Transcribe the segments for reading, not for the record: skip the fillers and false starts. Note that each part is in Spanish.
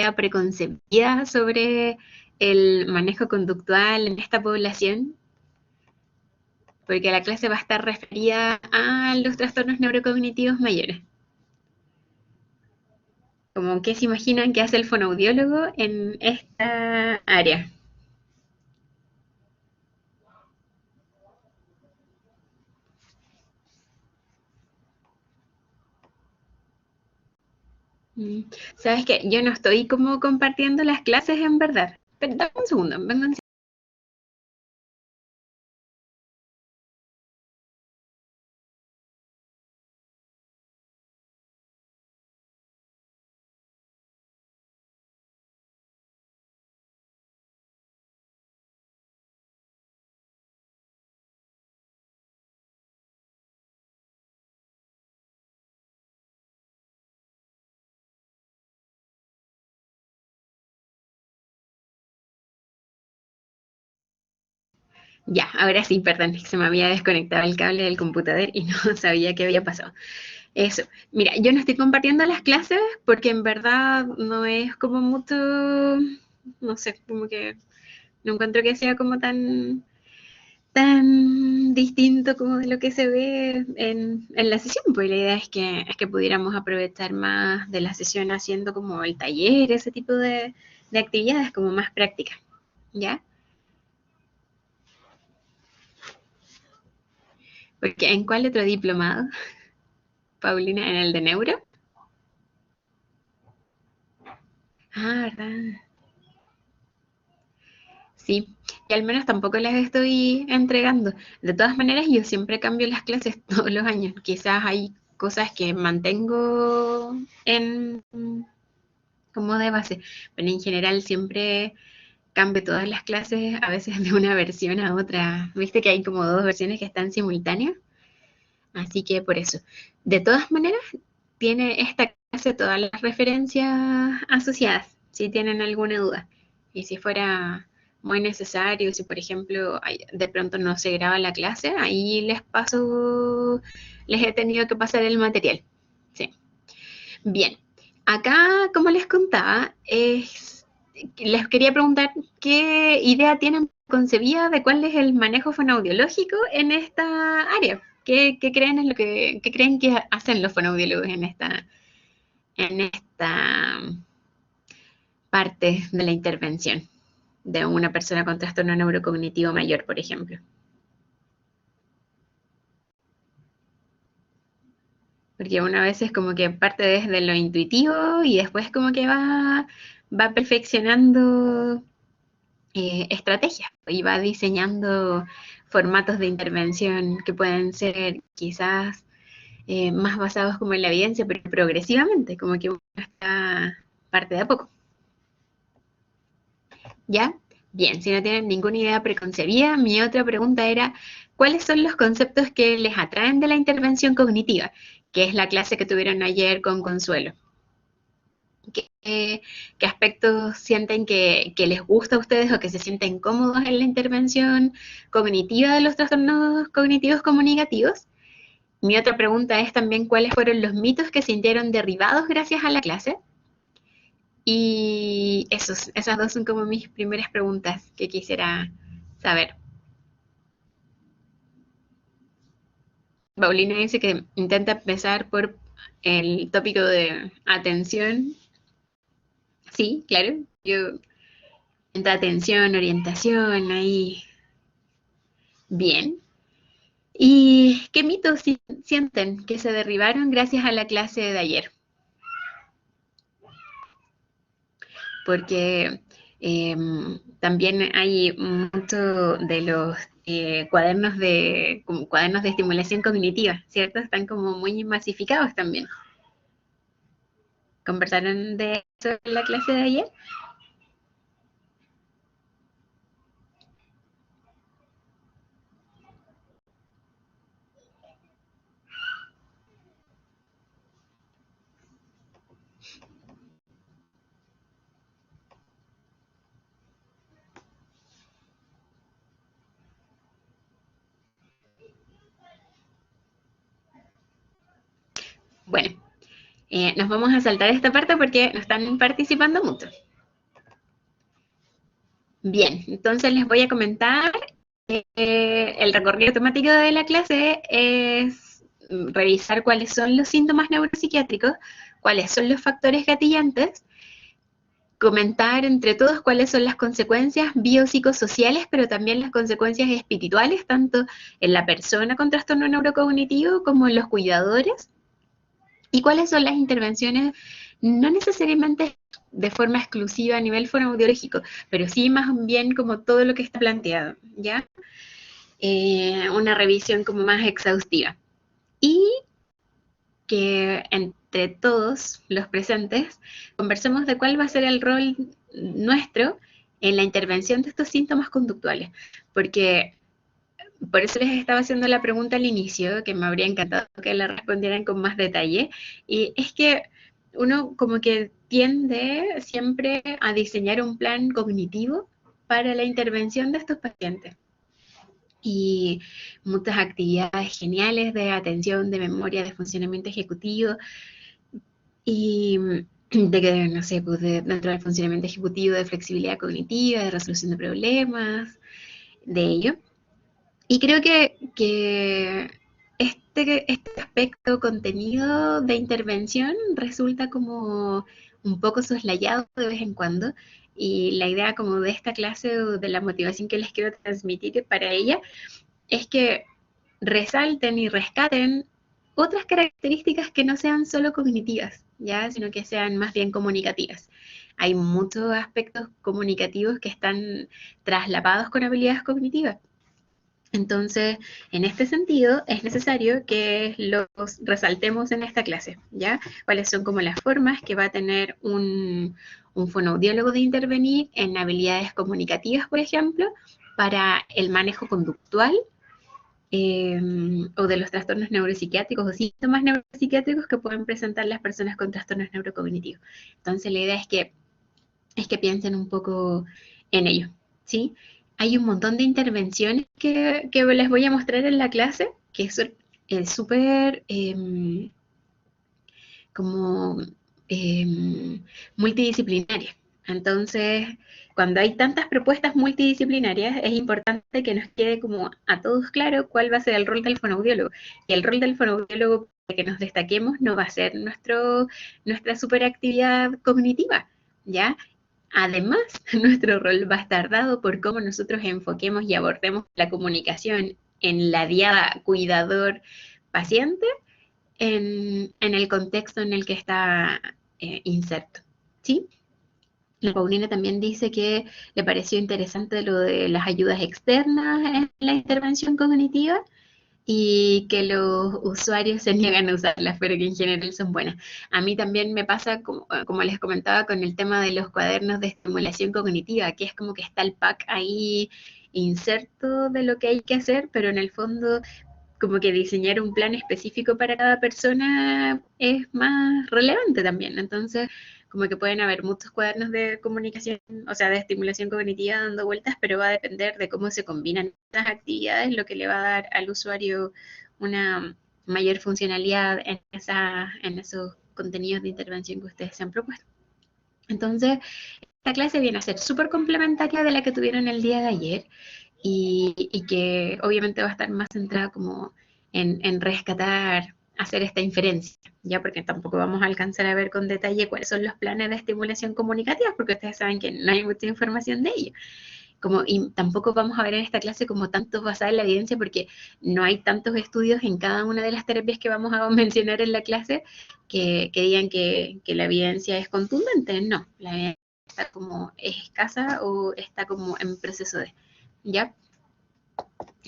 idea preconcebida sobre el manejo conductual en esta población? Porque la clase va a estar referida a los trastornos neurocognitivos mayores. Como qué se imaginan que hace el fonoaudiólogo en esta área. Mm, Sabes que yo no estoy como compartiendo las clases en verdad. Pero dame un segundo, vengo en... Ya, ahora sí, perdón, se me había desconectado el cable del computador y no sabía qué había pasado. Eso, mira, yo no estoy compartiendo las clases porque en verdad no es como mucho, no sé, como que no encuentro que sea como tan distinto como de lo que se ve en la sesión, pues la idea es que pudiéramos aprovechar más de la sesión haciendo como el taller, ese tipo de actividades como más prácticas, ¿ya? Porque ¿en cuál otro diplomado, Paulina? ¿En el de neuro? Ah, ¿verdad? Sí, y al menos tampoco las estoy entregando. De todas maneras, yo siempre cambio las clases todos los años. Quizás hay cosas que mantengo en como de base, pero en general siempre cambio todas las clases, a veces de una versión a otra. Viste que hay como dos versiones que están simultáneas, así que por eso. De todas maneras, tiene esta clase todas las referencias asociadas, si tienen alguna duda. Y si fuera muy necesario, si por ejemplo de pronto no se graba la clase, ahí les he tenido que pasar el material. Sí. Bien, acá, como les contaba, les quería preguntar qué idea tienen concebida de cuál es el manejo fonoaudiológico en esta área. ¿Qué creen es lo qué creen que hacen los fonoaudiólogos en esta parte de la intervención de una persona con trastorno neurocognitivo mayor, por ejemplo? Porque una vez es como que parte desde lo intuitivo y después como que va perfeccionando estrategias y va diseñando formatos de intervención que pueden ser quizás más basados como en la evidencia, pero progresivamente, como que uno está parte de a poco. ¿Ya? Bien, si no tienen ninguna idea preconcebida, mi otra pregunta era, ¿cuáles son los conceptos que les atraen de la intervención cognitiva? Que es la clase que tuvieron ayer con Consuelo. ¿Qué aspectos sienten que les gusta a ustedes o que se sienten cómodos en la intervención cognitiva de los trastornos cognitivos comunicativos? Mi otra pregunta es también cuáles fueron los mitos que sintieron derribados gracias a la clase. Y esas dos son como mis primeras preguntas que quisiera saber. Paulina dice que intenta empezar por el tópico de atención. Sí, claro. Yo entra atención, orientación, ahí. Bien. ¿Y qué mitos sienten que se derribaron gracias a la clase de ayer? Porque también hay mucho de los como cuadernos de estimulación cognitiva, ¿cierto? Están como muy masificados también. ¿Conversaron de eso en la clase de ayer? Bueno, Nos vamos a saltar esta parte porque no están participando mucho. Bien, entonces les voy a comentar. El recorrido temático de la clase es revisar cuáles son los síntomas neuropsiquiátricos, cuáles son los factores gatillantes, comentar entre todos cuáles son las consecuencias biopsicosociales, pero también las consecuencias espirituales, tanto en la persona con trastorno neurocognitivo como en los cuidadores, y cuáles son las intervenciones, no necesariamente de forma exclusiva a nivel fonoaudiológico, pero sí más bien como todo lo que está planteado, ¿ya? Una revisión como más exhaustiva. Y que entre todos los presentes conversemos de cuál va a ser el rol nuestro en la intervención de estos síntomas conductuales, porque por eso les estaba haciendo la pregunta al inicio, que me habría encantado que la respondieran con más detalle, y es que uno como que tiende siempre a diseñar un plan cognitivo para la intervención de estos pacientes. Y muchas actividades geniales de atención, de memoria, de funcionamiento ejecutivo, y de que, no sé, pues dentro del funcionamiento ejecutivo de flexibilidad cognitiva, de resolución de problemas, de ello. Y creo que este aspecto contenido de intervención resulta como un poco soslayado de vez en cuando. Y la idea como de esta clase o de la motivación que les quiero transmitir para ella es que resalten y rescaten otras características que no sean solo cognitivas, ¿ya? Sino que sean más bien comunicativas. Hay muchos aspectos comunicativos que están traslapados con habilidades cognitivas. Entonces, en este sentido, es necesario que los resaltemos en esta clase, ¿ya? Cuáles son como las formas que va a tener un fonoaudiólogo de intervenir en habilidades comunicativas, por ejemplo, para el manejo conductual, o de los trastornos neuropsiquiátricos o síntomas neuropsiquiátricos que pueden presentar las personas con trastornos neurocognitivos. Entonces, la idea es que piensen un poco en ello, ¿sí? Hay un montón de intervenciones que les voy a mostrar en la clase, que es súper como multidisciplinaria. Entonces, cuando hay tantas propuestas multidisciplinarias, es importante que nos quede como a todos claro cuál va a ser el rol del fonoaudiólogo. Y el rol del fonoaudiólogo, para que nos destaquemos, no va a ser nuestra superactividad cognitiva, ¿ya? Además, nuestro rol va a estar dado por cómo nosotros enfoquemos y abordemos la comunicación en la diada cuidador-paciente en el contexto en el que está inserto, ¿sí? La Paulina también dice que le pareció interesante lo de las ayudas externas en la intervención cognitiva y que los usuarios se niegan a usarlas, pero que en general son buenas. A mí también me pasa, como les comentaba, con el tema de los cuadernos de estimulación cognitiva, que es como que está el pack ahí inserto de lo que hay que hacer, pero en el fondo como que diseñar un plan específico para cada persona es más relevante también. Entonces, como que pueden haber muchos cuadernos de comunicación, o sea, de estimulación cognitiva dando vueltas, pero va a depender de cómo se combinan estas actividades, lo que le va a dar al usuario una mayor funcionalidad en esos contenidos de intervención que ustedes se han propuesto. Entonces, esta clase viene a ser súper complementaria de la que tuvieron el día de ayer y que obviamente va a estar más centrada como en rescatar, hacer esta inferencia, ya porque tampoco vamos a alcanzar a ver con detalle cuáles son los planes de estimulación comunicativa, porque ustedes saben que no hay mucha información de ello. Y tampoco vamos a ver en esta clase como tanto basada en la evidencia, porque no hay tantos estudios en cada una de las terapias que vamos a mencionar en la clase que digan que la evidencia es contundente. No, la evidencia está como es escasa o está como en proceso de, ¿ya?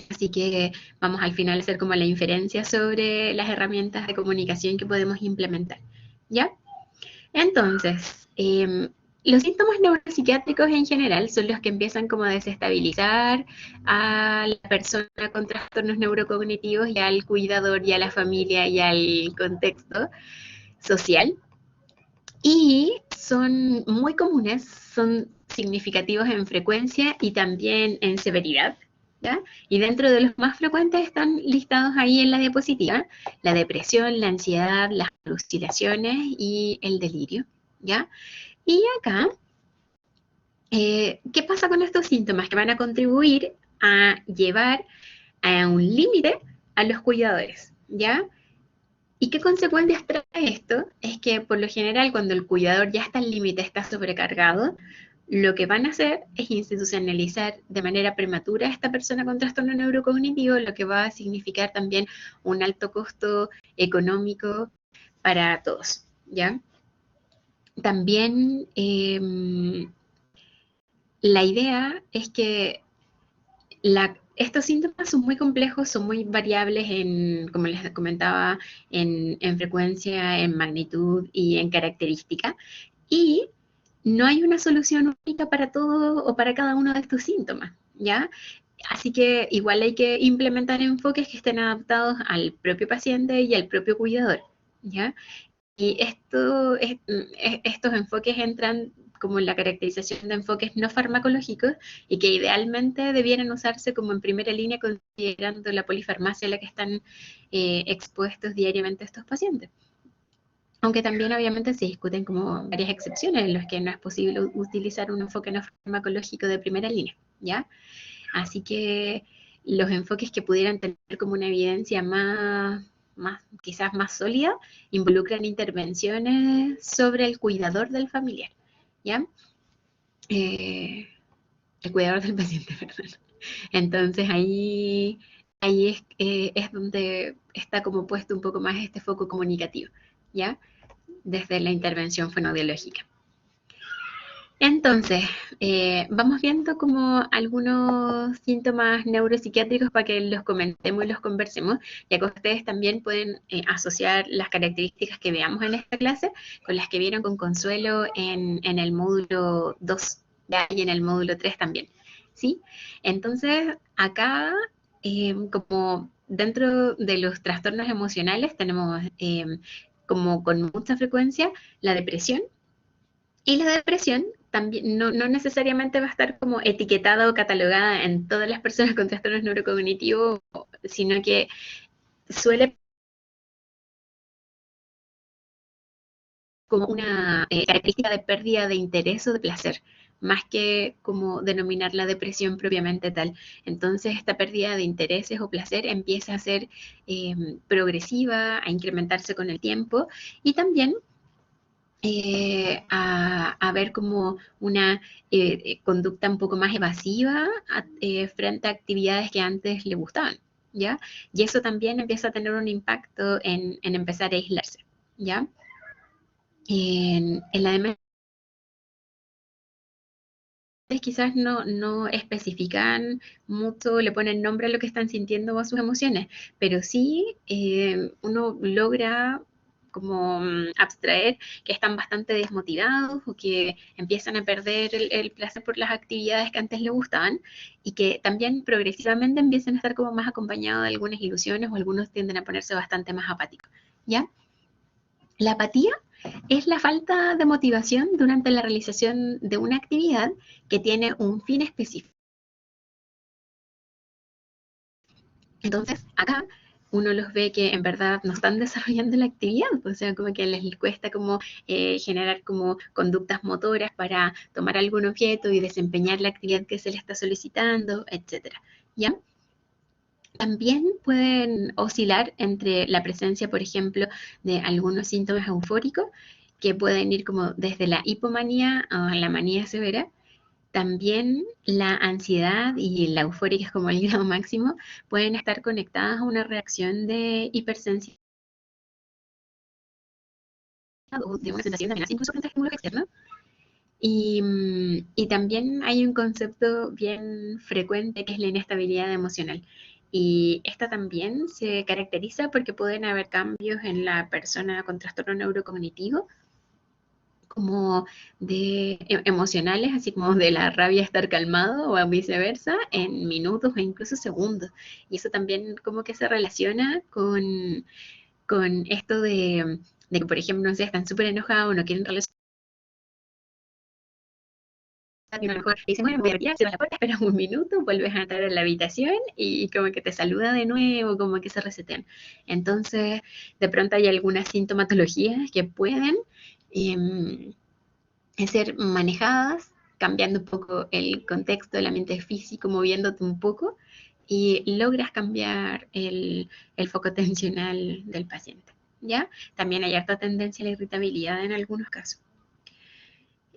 Así que vamos al final a hacer como la inferencia sobre las herramientas de comunicación que podemos implementar, ¿ya? Entonces, los síntomas neuropsiquiátricos en general son los que empiezan como a desestabilizar a la persona con trastornos neurocognitivos y al cuidador y a la familia y al contexto social. Y son muy comunes, son significativos en frecuencia y también en severidad, ¿ya? Y dentro de los más frecuentes están listados ahí en la diapositiva, la depresión, la ansiedad, las alucinaciones y el delirio, ¿ya? Y acá, ¿qué pasa con estos síntomas que van a contribuir a llevar a un límite a los cuidadores, ¿ya? ¿Y qué consecuencias trae esto? Es que por lo general cuando el cuidador ya está al límite, está sobrecargado, lo que van a hacer es institucionalizar de manera prematura a esta persona con trastorno neurocognitivo, lo que va a significar también un alto costo económico para todos, ¿ya? También la idea es que estos síntomas son muy complejos, son muy variables en, como les comentaba, en frecuencia, en magnitud y en característica. Y no hay una solución única para todo o para cada uno de estos síntomas, ¿ya? Así que igual hay que implementar enfoques que estén adaptados al propio paciente y al propio cuidador, ¿ya? Y estos enfoques entran como en la caracterización de enfoques no farmacológicos y que idealmente debieran usarse como en primera línea considerando la polifarmacia a la que están expuestos diariamente estos pacientes. Aunque también obviamente se discuten como varias excepciones en las que no es posible utilizar un enfoque no farmacológico de primera línea, ¿ya? Así que los enfoques que pudieran tener como una evidencia quizás más sólida, involucran intervenciones sobre el cuidador del familiar, ¿ya? Eh, el cuidador del paciente, perdón. Entonces ahí es donde está como puesto un poco más este foco comunicativo, ¿ya? Desde la intervención fonodiológica. Entonces, vamos viendo como algunos síntomas neuropsiquiátricos para que los comentemos y los conversemos, ya que ustedes también pueden asociar las características que veamos en esta clase con las que vieron con Consuelo en el módulo 2 y en el módulo 3 también, ¿sí? Entonces, acá, como dentro de los trastornos emocionales, tenemos como con mucha frecuencia la depresión, y la depresión también no necesariamente va a estar como etiquetada o catalogada en todas las personas con trastornos neurocognitivos, sino que suele como una característica de pérdida de interés o de placer, más que como denominar la depresión propiamente tal. Entonces, esta pérdida de intereses o placer empieza a ser progresiva, a incrementarse con el tiempo y también a ver como una conducta un poco más evasiva frente a actividades que antes le gustaban, ¿ya? Y eso también empieza a tener un impacto en empezar a aislarse, ¿ya? En la demencia quizás no especifican mucho, le ponen nombre a lo que están sintiendo o a sus emociones, pero sí uno logra como abstraer que están bastante desmotivados o que empiezan a perder el placer por las actividades que antes les gustaban y que también progresivamente empiezan a estar como más acompañados de algunas ilusiones o algunos tienden a ponerse bastante más apáticos, ¿ya? La apatía es la falta de motivación durante la realización de una actividad que tiene un fin específico. Entonces, acá uno los ve que en verdad no están desarrollando la actividad, o sea, como que les cuesta como generar como conductas motoras para tomar algún objeto y desempeñar la actividad que se les está solicitando, etcétera. ¿Ya? También pueden oscilar entre la presencia, por ejemplo, de algunos síntomas eufóricos que pueden ir como desde la hipomanía a la manía severa. También la ansiedad y la euforia, que es como el grado máximo, pueden estar conectadas a una reacción de hipersensibilidad o de una sensación de amenaza incluso frente a estímulos externos. Y también hay un concepto bien frecuente que es la inestabilidad emocional. Y esta también se caracteriza porque pueden haber cambios en la persona con trastorno neurocognitivo, como de emocionales, así como de la rabia estar calmado o viceversa, en minutos o incluso segundos. Y eso también como que se relaciona con esto de que, por ejemplo, no sé, están súper enojados o no quieren relacionar que a lo mejor dice, bueno, me voy a retirar, cierras la puerta, esperas un minuto, vuelves a entrar a la habitación y como que te saluda de nuevo, como que se resetean. Entonces, de pronto hay algunas sintomatologías que pueden em, ser manejadas, cambiando un poco el contexto, el ambiente físico, moviéndote un poco y logras cambiar el foco tensional del paciente. ¿Ya? También hay harta tendencia a la irritabilidad en algunos casos.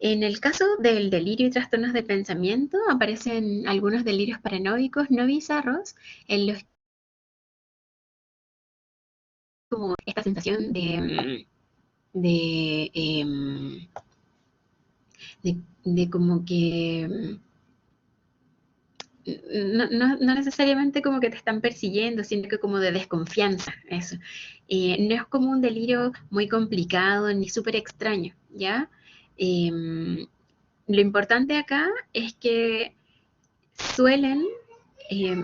En el caso del delirio y trastornos de pensamiento, aparecen algunos delirios paranoicos no bizarros, en los que como esta sensación de, em, de como que no necesariamente como que te están persiguiendo, sino que como de desconfianza, eso. No es como un delirio muy complicado ni súper extraño, ¿ya? Em, lo importante acá es que suelen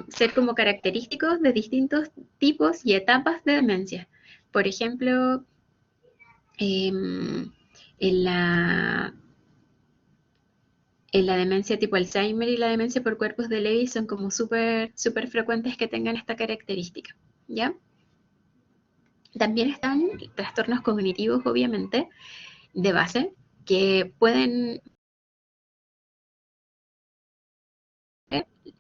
ser como característicos de distintos tipos y etapas de demencia. Por ejemplo, em, en la demencia tipo Alzheimer y la demencia por cuerpos de Lewy son como súper frecuentes que tengan esta característica, ¿ya? También están trastornos cognitivos, obviamente, de base, que pueden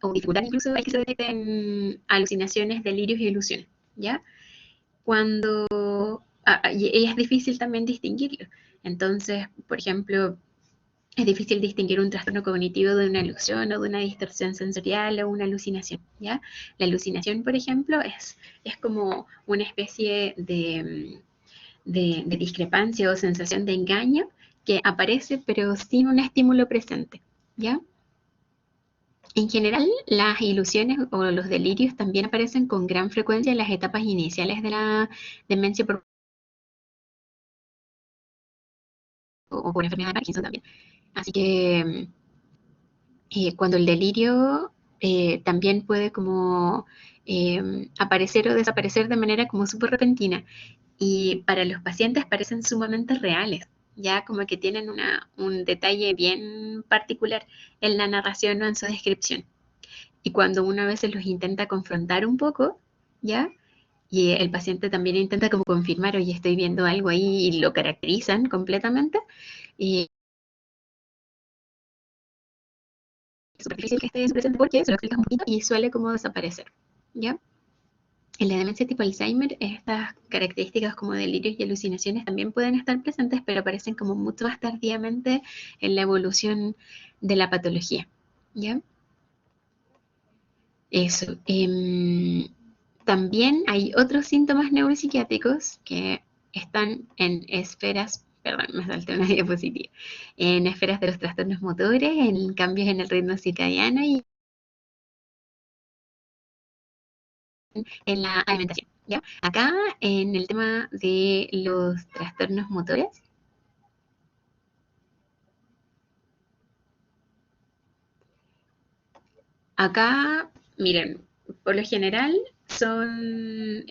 o dificultar incluso el que se detecten alucinaciones, delirios y ilusiones, ¿ya? Cuando y es difícil también distinguirlo. Entonces, por ejemplo, es difícil distinguir un trastorno cognitivo de una ilusión o de una distorsión sensorial o una alucinación, ¿ya? La alucinación, por ejemplo, es como una especie de discrepancia o sensación de engaño que aparece pero sin un estímulo presente, ¿ya? En general, las ilusiones o los delirios también aparecen con gran frecuencia en las etapas iniciales de la demencia o por enfermedad de Parkinson también. Así que cuando el delirio también puede como aparecer o desaparecer de manera como súper repentina. Y para los pacientes parecen sumamente reales, ya como que tienen un detalle bien particular en la narración o en su descripción. Y cuando uno a veces los intenta confrontar un poco, ¿ya? Y el paciente también intenta como confirmar, oye, estoy viendo algo ahí y lo caracterizan completamente, y es súper difícil que esté en su presente porque se lo explicas un poquito y suele como desaparecer, ¿ya? En la demencia tipo Alzheimer, estas características como delirios y alucinaciones también pueden estar presentes, pero aparecen como mucho más tardíamente en la evolución de la patología, ¿ya? Eso. También hay otros síntomas neuropsiquiátricos que están en esferas, perdón, me salté una diapositiva, en esferas de los trastornos motores, en cambios en el ritmo circadiano y en la alimentación, ¿ya? Acá, en el tema de los trastornos motores, acá, miren, por lo general son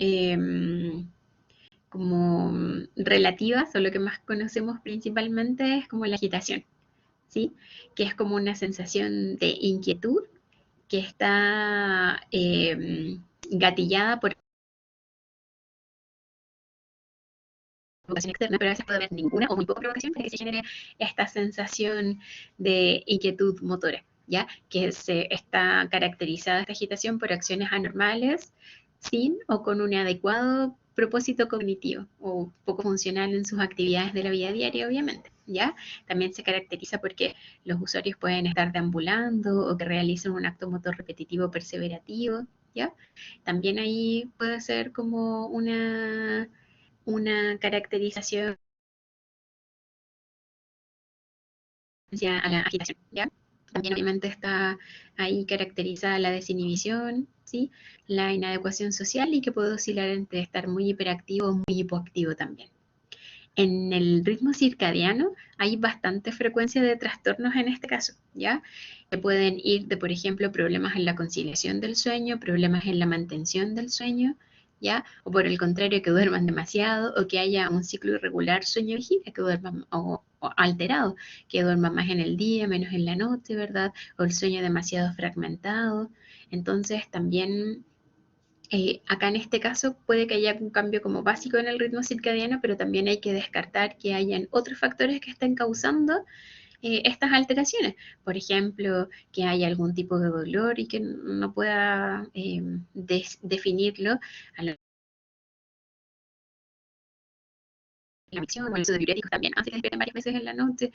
como relativas, o lo que más conocemos principalmente es como la agitación, ¿sí? Que es como una sensación de inquietud que está gatillada por provocación externa, pero a veces puede haber ninguna o muy poca provocación para que se genere esta sensación de inquietud motora, ¿ya? Que se está caracterizada esta agitación por acciones anormales, sin o con un adecuado propósito cognitivo o poco funcional en sus actividades de la vida diaria, obviamente, ¿ya? También se caracteriza porque los usuarios pueden estar deambulando o que realicen un acto motor repetitivo perseverativo, ¿ya? También ahí puede ser como una caracterización a la agitación, ¿ya? También obviamente está ahí caracterizada la desinhibición, ¿sí? La inadecuación social y que puede oscilar entre estar muy hiperactivo o muy hipoactivo también. En el ritmo circadiano hay bastante frecuencia de trastornos en este caso, ¿ya? Que pueden ir de, por ejemplo, problemas en la conciliación del sueño, problemas en la mantención del sueño, ¿ya? O por el contrario, que duerman demasiado o que haya un ciclo irregular sueño-vigilia, que duerman o alterado, que duerma más en el día, menos en la noche, ¿verdad? O el sueño demasiado fragmentado. Entonces también acá en este caso puede que haya un cambio como básico en el ritmo circadiano, pero también hay que descartar que hayan otros factores que estén causando estas alteraciones. Por ejemplo, que haya algún tipo de dolor y que no pueda definirlo a la micción o el uso de diuréticos también hace que despierten varias veces en la noche.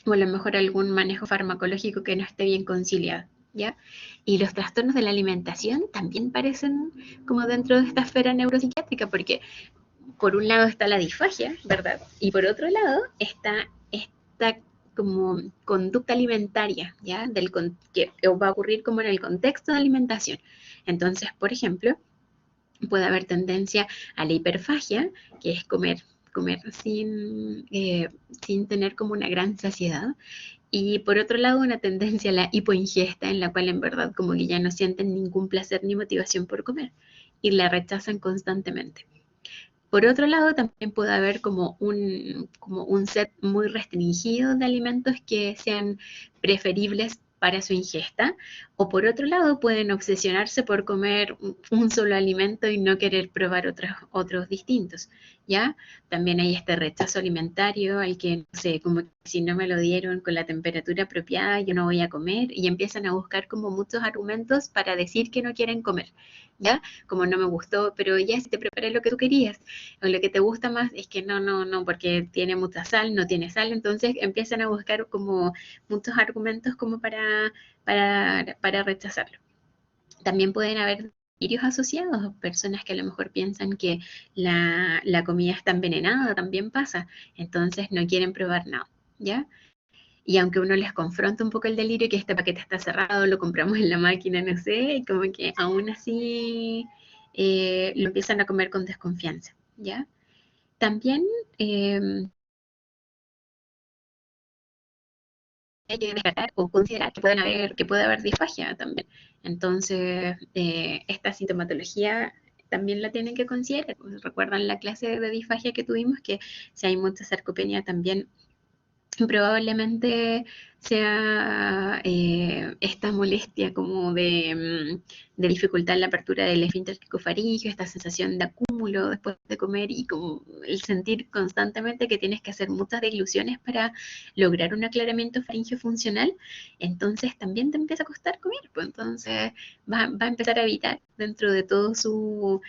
O a lo mejor algún manejo farmacológico que no esté bien conciliado, ¿ya? Y los trastornos de la alimentación también parecen como dentro de esta esfera neuropsiquiátrica, porque por un lado está la disfagia, ¿verdad? Y por otro lado está esta como conducta alimentaria, ¿ya? Que va a ocurrir como en el contexto de alimentación. Entonces, por ejemplo, puede haber tendencia a la hiperfagia, que es comer sin tener como una gran saciedad. Y por otro lado, una tendencia a la hipoingesta, en la cual en verdad como que ya no sienten ningún placer ni motivación por comer y la rechazan constantemente. Por otro lado, también puede haber como un set muy restringido de alimentos que sean preferibles para su ingesta, o por otro lado pueden obsesionarse por comer un solo alimento y no querer probar otros distintos, ¿ya? También hay este rechazo alimentario al que, no sé, como que si no me lo dieron con la temperatura apropiada, yo no voy a comer, y empiezan a buscar como muchos argumentos para decir que no quieren comer, ¿ya? Como no me gustó, pero ya si te preparé lo que tú querías, o lo que te gusta más es que no, porque tiene mucha sal, no tiene sal, entonces empiezan a buscar como muchos argumentos como para rechazarlo. También pueden haber delirios asociados, personas que a lo mejor piensan que la comida está envenenada, también pasa, entonces no quieren probar nada, ¿ya? Y aunque uno les confronta un poco el delirio, que este paquete está cerrado, lo compramos en la máquina, no sé, y como que aún así lo empiezan a comer con desconfianza, ¿ya? También eh, hay que descartar o considerar que puede haber disfagia también. Entonces, esta sintomatología también la tienen que considerar. ¿Recuerdan la clase de disfagia que tuvimos? Que si hay mucha sarcopenia también probablemente sea esta molestia como de dificultad en la apertura del esfínter cricofaringio, esta sensación de acúmulo después de comer y como el sentir constantemente que tienes que hacer muchas degluciones para lograr un aclaramiento faringio funcional, entonces también te empieza a costar comer, pues entonces va a empezar a evitar dentro de todo su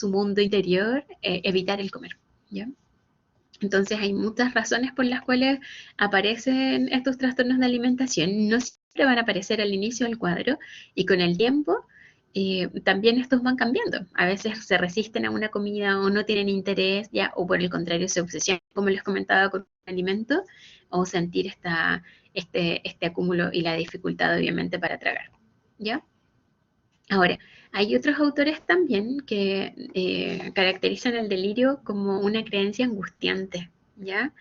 mundo interior, evitar el comer, ¿ya? Entonces hay muchas razones por las cuales aparecen estos trastornos de alimentación. No siempre van a aparecer al inicio del cuadro y con el tiempo también estos van cambiando. A veces se resisten a una comida o no tienen interés, ya, o por el contrario se obsesionan, como les comentaba, con un alimento o sentir este acúmulo y la dificultad obviamente para tragar. ¿Ya? Ahora, hay otros autores también que caracterizan el delirio como una creencia angustiante, ¿ya?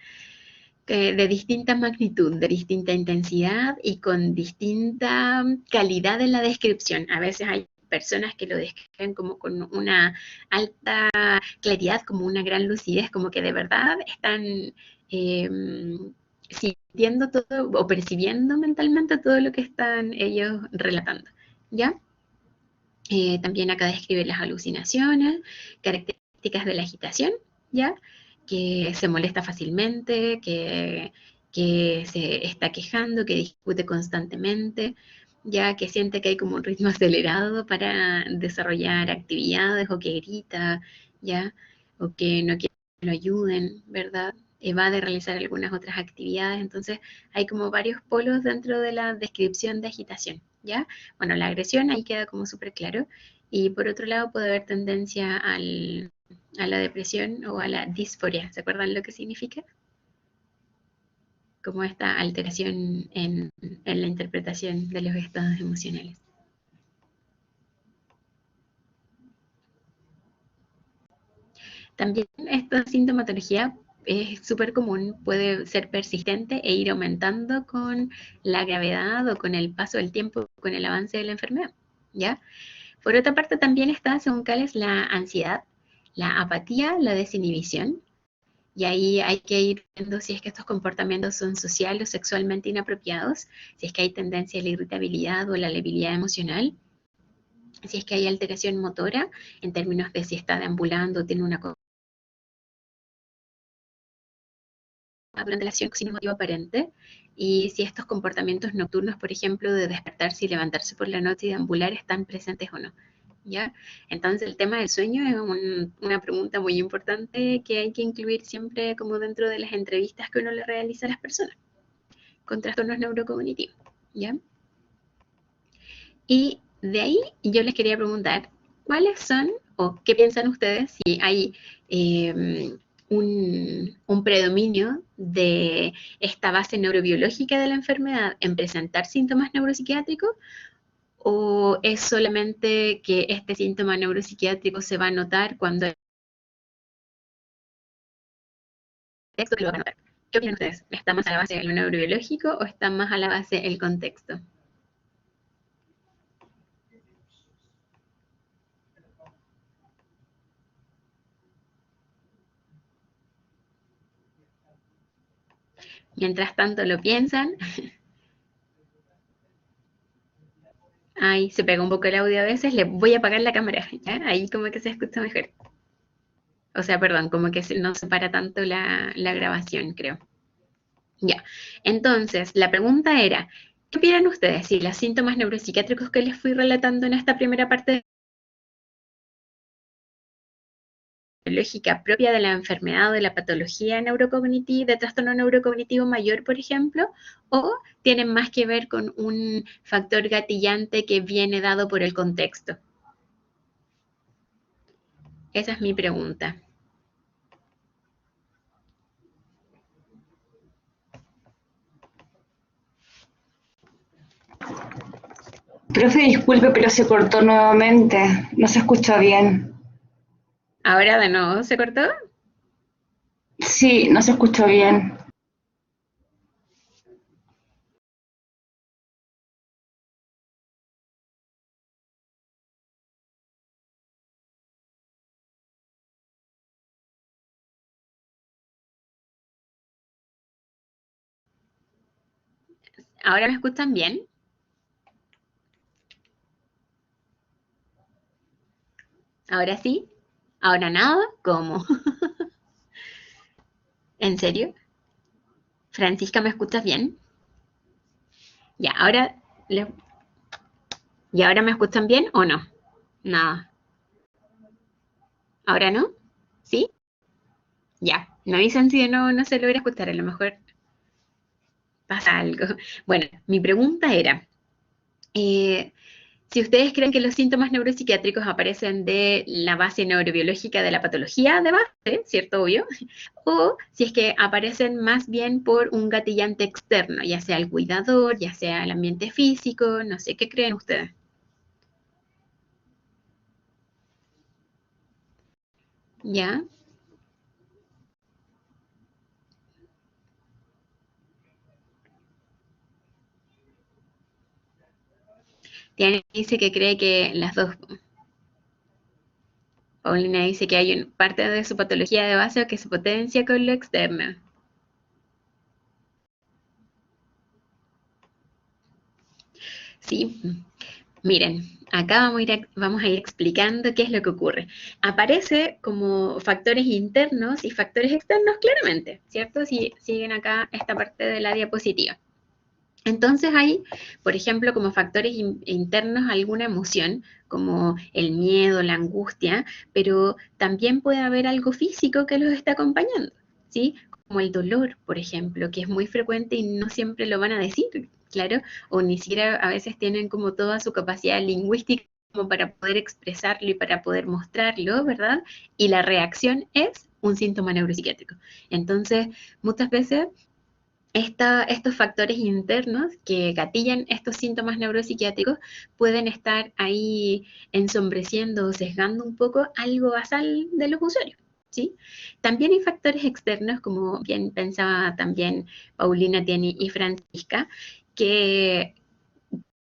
De distinta magnitud, de distinta intensidad y con distinta calidad en la descripción. A veces hay personas que lo describen como con una alta claridad, como una gran lucidez, como que de verdad están eh, sintiendo todo o percibiendo mentalmente todo lo que están ellos relatando, ¿ya? También acá describe las alucinaciones, características de la agitación, ¿ya? Que se molesta fácilmente, que se está quejando, que discute constantemente, ya que siente que hay como un ritmo acelerado para desarrollar actividades o que grita, ¿ya? O que no quiere que lo ayuden, ¿verdad? Evade realizar algunas otras actividades, entonces hay como varios polos dentro de la descripción de agitación, ¿ya? Bueno, la agresión ahí queda como súper claro. Y por otro lado puede haber tendencia a la depresión o a la disforia. ¿Se acuerdan lo que significa? Como esta alteración en la interpretación de los estados emocionales. También esta sintomatología es súper común, puede ser persistente e ir aumentando con la gravedad o con el paso del tiempo, con el avance de la enfermedad, ¿ya? Por otra parte, también está, según Cales, la ansiedad, la apatía, la desinhibición, Y ahí hay que ir viendo si es que estos comportamientos son social o sexualmente inapropiados, si es que hay tendencia a la irritabilidad o la labilidad emocional, si es que hay alteración motora, en términos de si está deambulando, tiene una durante la acción sin motivo aparente, y si estos comportamientos nocturnos, por ejemplo, de despertarse y levantarse por la noche y deambular, están presentes o no. ¿Ya? Entonces el tema del sueño es una pregunta muy importante que hay que incluir siempre como dentro de las entrevistas que uno le realiza a las personas con trastornos neurocognitivos. ¿Ya? Y de ahí yo les quería preguntar, ¿cuáles son o qué piensan ustedes si hay un predominio de esta base neurobiológica de la enfermedad en presentar síntomas neuropsiquiátricos o es solamente que este síntoma neuropsiquiátrico se va a notar cuando el texto lo va a notar? ¿Qué opinan ustedes? ¿Está más a la base de lo neurobiológico o está más a la base del contexto? Mientras tanto lo piensan, ay, se pega un poco el audio a veces, le voy a apagar la cámara, ¿ya? Ahí como que se escucha mejor. O sea, perdón, como que no se para tanto la grabación, creo. Ya. Entonces, la pregunta era, ¿qué opinan ustedes si los síntomas neuropsiquiátricos que les fui relatando en esta primera parte lógica propia de la enfermedad o de la patología neurocognitiva, de trastorno neurocognitivo mayor, por ejemplo, o tienen más que ver con un factor gatillante que viene dado por el contexto? Esa es mi pregunta. Profe, disculpe, pero se cortó nuevamente. No se escucha bien. Ahora de nuevo, ¿se cortó? Sí, no se escuchó bien. ¿Ahora me escuchan bien? ¿Ahora sí? ¿Ahora nada? ¿Cómo? ¿En serio? Francisca, ¿me escuchas bien? Ya, ¿y ahora me escuchan bien o no? Nada. ¿Ahora no? ¿Sí? Ya. Me avisan si de nuevo no se logra escuchar, a lo mejor pasa algo. Bueno, mi pregunta era, eh, si ustedes creen que los síntomas neuropsiquiátricos aparecen de la base neurobiológica de la patología de base, ¿cierto? Obvio. O si es que aparecen más bien por un gatillante externo, ya sea el cuidador, ya sea el ambiente físico, no sé, ¿qué creen ustedes? ¿Ya? Tiana dice que cree que las dos. Paulina dice que hay parte de su patología de base que se potencia con lo externo. Sí, miren, acá vamos a ir explicando qué es lo que ocurre. Aparece como factores internos y factores externos claramente, ¿cierto? Si siguen acá esta parte de la diapositiva. Entonces hay, por ejemplo, como factores internos alguna emoción, como el miedo, la angustia, pero también puede haber algo físico que los está acompañando, ¿sí? Como el dolor, por ejemplo, que es muy frecuente y no siempre lo van a decir, claro, o ni siquiera a veces tienen como toda su capacidad lingüística como para poder expresarlo y para poder mostrarlo, ¿verdad? Y la reacción es un síntoma neuropsiquiátrico. Entonces, muchas veces estos factores internos que gatillan estos síntomas neuropsiquiátricos pueden estar ahí ensombreciendo o sesgando un poco algo basal de los usuarios. ¿Sí? También hay factores externos, como bien pensaba también Paulina, Tieni y Francisca, que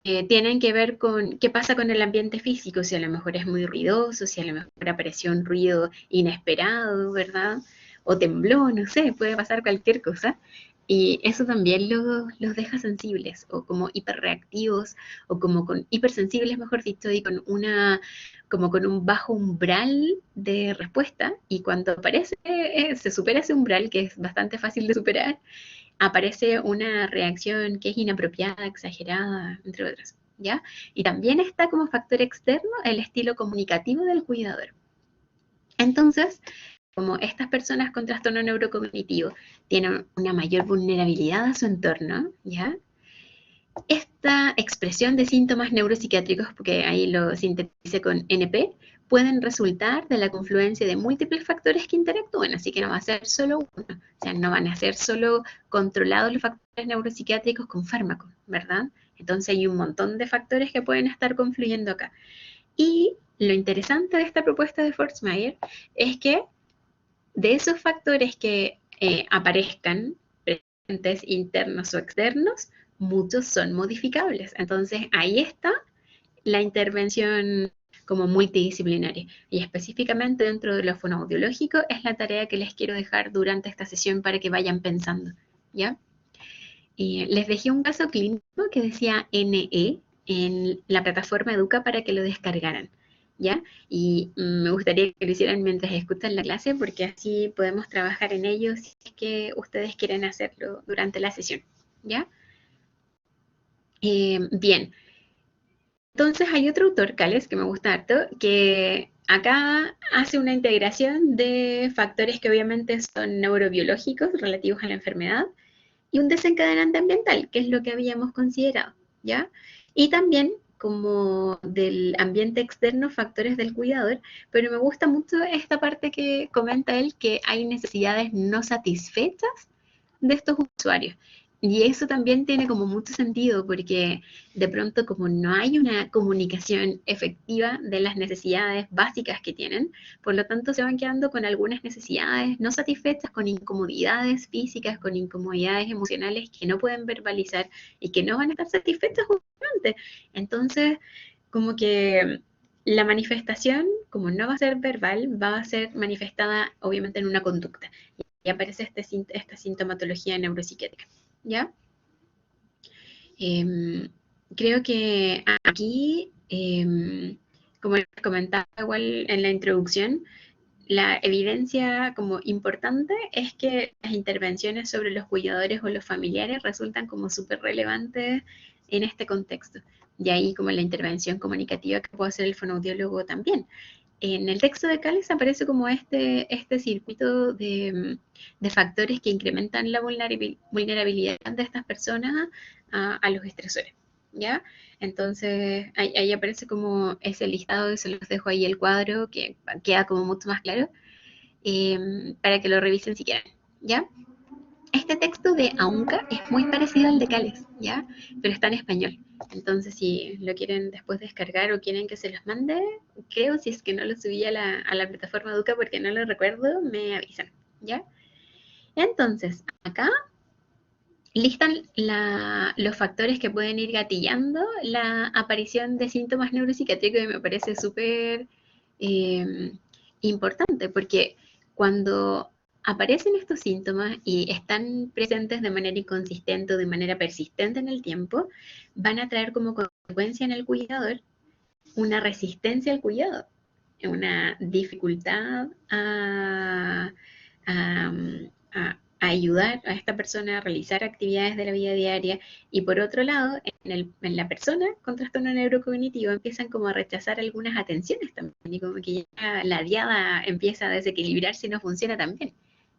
tienen que ver con qué pasa con el ambiente físico, si a lo mejor es muy ruidoso, si a lo mejor apareció un ruido inesperado, ¿verdad? o tembló, no sé, puede pasar cualquier cosa. Y eso también los deja sensibles o como hiperreactivos o como con hipersensibles, mejor dicho, y con una como con un bajo umbral de respuesta. Y cuando aparece, se supera ese umbral, que es bastante fácil de superar, aparece una reacción que es inapropiada, exagerada, entre otras, ¿ya? Y también está como factor externo el estilo comunicativo del cuidador. Entonces, como estas personas con trastorno neurocognitivo tienen una mayor vulnerabilidad a su entorno, ¿ya? Esta expresión de síntomas neuropsiquiátricos, porque ahí lo sintetice con NP, pueden resultar de la confluencia de múltiples factores que interactúan, así que no va a ser solo uno, o sea, no van a ser solo controlados los factores neuropsiquiátricos con fármacos, ¿verdad? Entonces hay un montón de factores que pueden estar confluyendo acá. Y lo interesante de esta propuesta de Forsmayer es que de esos factores que aparezcan, presentes internos o externos, muchos son modificables. Entonces ahí está la intervención como multidisciplinaria. Y específicamente dentro de lo fonoaudiológico es la tarea que les quiero dejar durante esta sesión para que vayan pensando, ¿ya? Y les dejé un caso clínico que decía NE en la plataforma Educa para que lo descargaran, ¿ya? Y me gustaría que lo hicieran mientras escuchan la clase porque así podemos trabajar en ello si es que ustedes quieren hacerlo durante la sesión, ¿ya? Bien, entonces hay otro autor, Cales, que me gusta harto, que acá hace una integración de factores que obviamente son neurobiológicos relativos a la enfermedad y un desencadenante ambiental, que es lo que habíamos considerado, ¿ya? Y también como del ambiente externo, factores del cuidador, pero me gusta mucho esta parte que comenta él, que hay necesidades no satisfechas de estos usuarios. Y eso también tiene como mucho sentido porque de pronto como no hay una comunicación efectiva de las necesidades básicas que tienen, por lo tanto se van quedando con algunas necesidades no satisfechas, con incomodidades físicas, con incomodidades emocionales que no pueden verbalizar y que no van a estar satisfechas justamente. Entonces, como que la manifestación, como no va a ser verbal, va a ser manifestada obviamente en una conducta y aparece esta sintomatología neuropsiquiátrica, ¿ya? Eh, Creo que aquí, como les comentaba igual en la introducción, la evidencia como importante es que las intervenciones sobre los cuidadores o los familiares resultan como súper relevantes en este contexto. Y ahí como la intervención comunicativa que puede hacer el fonoaudiólogo también. En el texto de Cales aparece como este circuito de factores que incrementan la vulnerabilidad de estas personas a los estresores, ¿ya? Entonces, ahí aparece como ese listado, y se los dejo ahí el cuadro, que queda como mucho más claro, para que lo revisen si quieren, ¿ya? Este texto de Aunca es muy parecido al de Cales, ¿ya? Pero está en español. Entonces, si lo quieren después descargar o quieren que se los mande, creo, si es que no lo subí a la plataforma Educa porque no lo recuerdo, me avisan, ¿ya? Entonces, acá listan los factores que pueden ir gatillando la aparición de síntomas neuropsiquiátricos y me parece súper eh, importante porque cuando aparecen estos síntomas y están presentes de manera inconsistente o de manera persistente en el tiempo, van a traer como consecuencia en el cuidador una resistencia al cuidado, una dificultad a, a ayudar a esta persona a realizar actividades de la vida diaria y por otro lado, en la persona con trastorno neurocognitivo empiezan como a rechazar algunas atenciones también y como que ya la diada empieza a desequilibrarse y no funciona tan bien,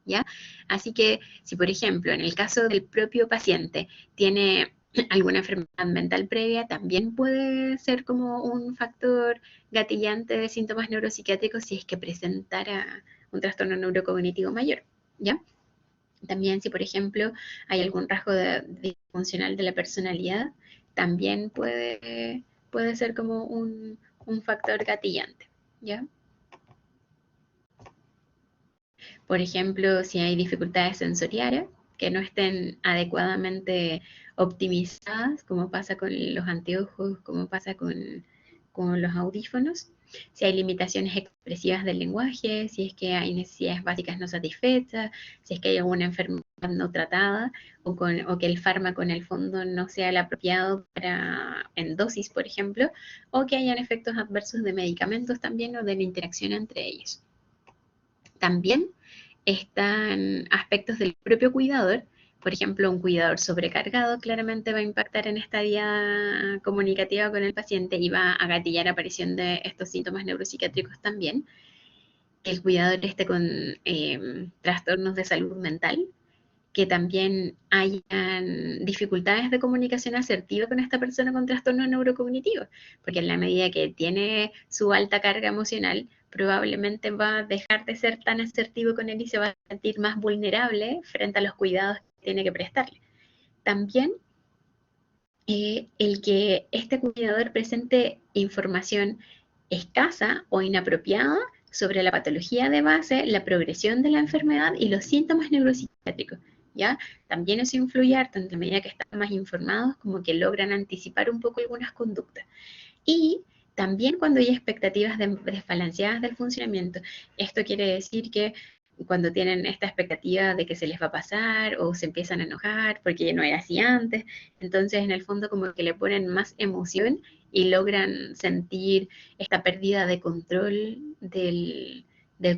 ¿ya? Así que si por ejemplo en el caso del propio paciente tiene alguna enfermedad mental previa, también puede ser como un factor gatillante de síntomas neuropsiquiátricos si es que presentara un trastorno neurocognitivo mayor, ¿ya? También si, por ejemplo, hay algún rasgo disfuncional de la personalidad, también puede ser como un factor gatillante, ¿ya? Por ejemplo, si hay dificultades sensoriales que no estén adecuadamente optimizadas, como pasa con los anteojos, como pasa con los audífonos, si hay limitaciones expresivas del lenguaje, si es que hay necesidades básicas no satisfechas, si es que hay alguna enfermedad no tratada o que el fármaco en el fondo no sea el apropiado para, en dosis, por ejemplo, o que hayan efectos adversos de medicamentos también o de la interacción entre ellos. También están aspectos del propio cuidador. Por ejemplo, un cuidador sobrecargado claramente va a impactar en esta vía comunicativa con el paciente y va a gatillar aparición de estos síntomas neuropsiquiátricos también. Que el cuidador esté con trastornos de salud mental, que también hayan dificultades de comunicación asertiva con esta persona con trastorno neurocognitivos, porque en la medida que tiene su alta carga emocional, probablemente va a dejar de ser tan asertivo con él y se va a sentir más vulnerable frente a los cuidados que tiene que prestarle. También el que este cuidador presente información escasa o inapropiada sobre la patología de base, la progresión de la enfermedad y los síntomas neuropsiquiátricos. ¿Ya? También eso influye harto en la medida que están más informados, como que logran anticipar un poco algunas conductas. Y también cuando hay expectativas desbalanceadas del funcionamiento, esto quiere decir que cuando tienen esta expectativa de que se les va a pasar o se empiezan a enojar porque no era así antes, entonces en el fondo como que le ponen más emoción y logran sentir esta pérdida de control del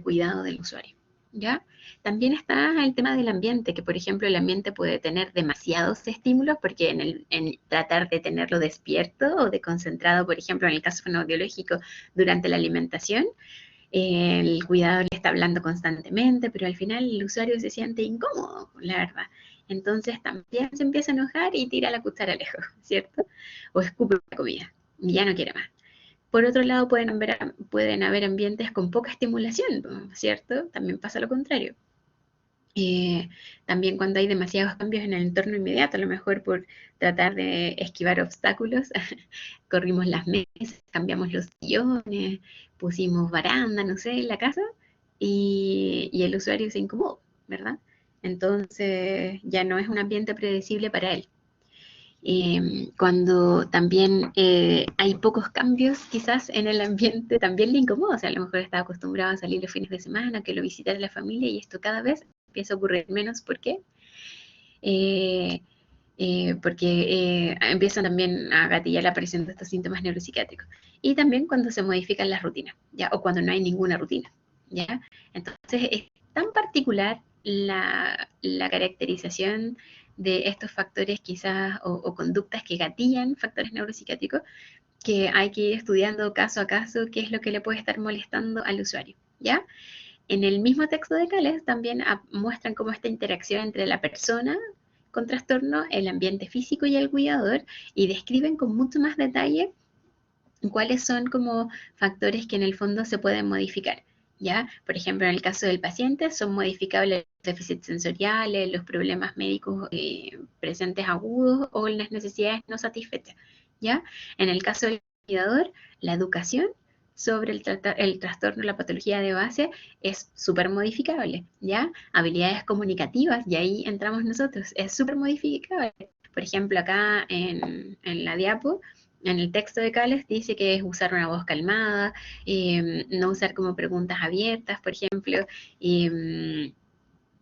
cuidado del usuario. ¿Ya? También está el tema del ambiente, que por ejemplo el ambiente puede tener demasiados estímulos, porque en tratar de tenerlo despierto o de concentrado, por ejemplo en el caso fonoaudiológico, durante la alimentación, el cuidador le está hablando constantemente, pero al final el usuario se siente incómodo, la verdad. Entonces también se empieza a enojar y tira la cuchara lejos, ¿cierto? O escupe la comida y ya no quiere más. Por otro lado, pueden haber ambientes con poca estimulación, ¿cierto? También pasa lo contrario. También cuando hay demasiados cambios en el entorno inmediato, a lo mejor por tratar de esquivar obstáculos, corrimos las mesas, cambiamos los sillones, pusimos baranda, no sé, en la casa, y el usuario se incomodó, ¿verdad? Entonces ya no es un ambiente predecible para él. Cuando también hay pocos cambios quizás en el ambiente, también le incomoda, o sea, a lo mejor está acostumbrado a salir los fines de semana, que lo visitara la familia y esto cada vez empieza a ocurrir menos. ¿Por qué? Eh, porque empiezan también a gatillar la aparición de estos síntomas neuropsiquiátricos. Y también cuando se modifican las rutinas, ¿ya? O cuando no hay ninguna rutina, ¿ya? Entonces es tan particular la caracterización de estos factores quizás o conductas que gatillan factores neuropsiquiátricos, que hay que ir estudiando caso a caso qué es lo que le puede estar molestando al usuario, ¿ya? En el mismo texto de Cales también muestran cómo esta interacción entre la persona con trastorno, el ambiente físico y el cuidador, y describen con mucho más detalle cuáles son como factores que en el fondo se pueden modificar. ¿Ya? Por ejemplo, en el caso del paciente son modificables los déficits sensoriales, los problemas médicos presentes agudos o las necesidades no satisfechas. ¿Ya? En el caso del cuidador, la educación sobre el trastorno, la patología de base, es súper modificable, ¿ya? Habilidades comunicativas, y ahí entramos nosotros, es súper modificable. Por ejemplo, acá en la diapo, en el texto de Cales dice que es usar una voz calmada, no usar como preguntas abiertas, por ejemplo,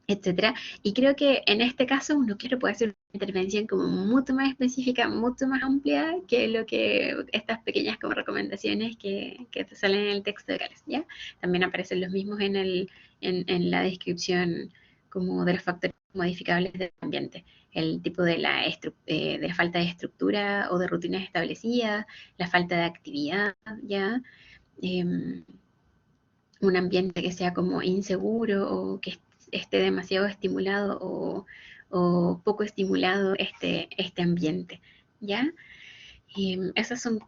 etcétera. Y creo que en este caso uno, claro, puede hacer una intervención como mucho más específica, mucho más amplia que lo que estas pequeñas como recomendaciones que te salen en el texto de Cales, ¿ya? También aparecen los mismos en la descripción como de los factores modificables del ambiente, el tipo de la falta de estructura o de rutinas establecidas, la falta de actividad, ¿ya? Eh, un ambiente que sea como inseguro o que esté demasiado estimulado o poco estimulado este ambiente, ¿ya? Esas son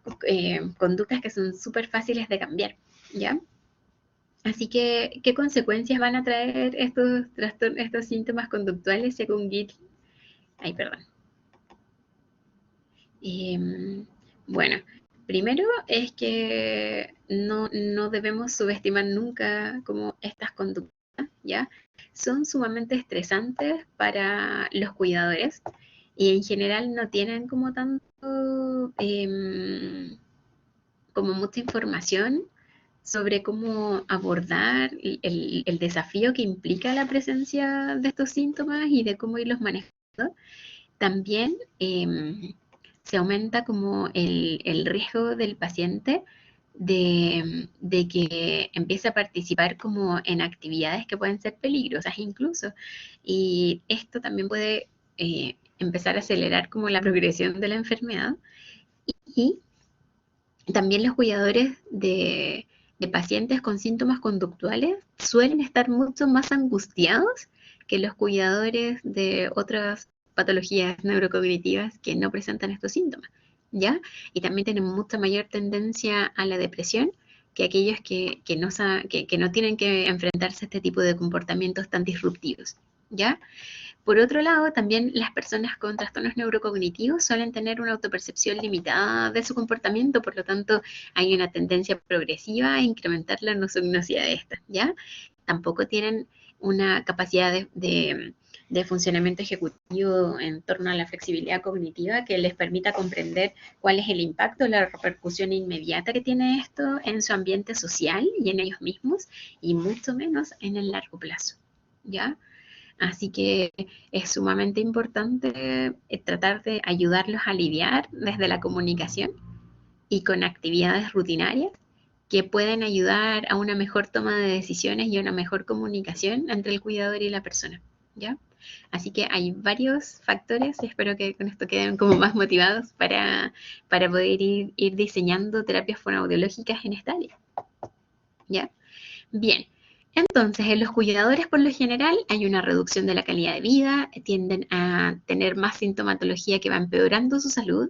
conductas que son súper fáciles de cambiar, ¿ya? Así que, ¿qué consecuencias van a traer estos síntomas conductuales según Gill? Ay, perdón. Bueno, primero es que no debemos subestimar nunca como estas conductas, ¿ya? Son sumamente estresantes para los cuidadores y en general no tienen como tanto, como mucha información sobre cómo abordar el desafío que implica la presencia de estos síntomas y de cómo irlos manejando. También se aumenta como el riesgo del paciente de que empiece a participar como en actividades que pueden ser peligrosas incluso. Y esto también puede empezar a acelerar como la progresión de la enfermedad. Y también los cuidadores de pacientes con síntomas conductuales suelen estar mucho más angustiados que los cuidadores de otras patologías neurocognitivas que no presentan estos síntomas, ¿ya? Y también tienen mucha mayor tendencia a la depresión que aquellos que no tienen que enfrentarse a este tipo de comportamientos tan disruptivos, ¿ya? Por otro lado, también las personas con trastornos neurocognitivos suelen tener una autopercepción limitada de su comportamiento, por lo tanto, hay una tendencia progresiva a incrementar la nosognosia de estas, ¿ya? Tampoco tienen una capacidad de funcionamiento ejecutivo en torno a la flexibilidad cognitiva que les permita comprender cuál es el impacto, la repercusión inmediata que tiene esto en su ambiente social y en ellos mismos, y mucho menos en el largo plazo, ¿ya? Así que es sumamente importante tratar de ayudarlos a lidiar desde la comunicación y con actividades rutinarias que pueden ayudar a una mejor toma de decisiones y a una mejor comunicación entre el cuidador y la persona, ¿ya? Así que hay varios factores y espero que con esto queden como más motivados para poder ir diseñando terapias fonoaudiológicas en esta área, ¿ya? Bien, entonces en los cuidadores por lo general hay una reducción de la calidad de vida, tienden a tener más sintomatología que va empeorando su salud.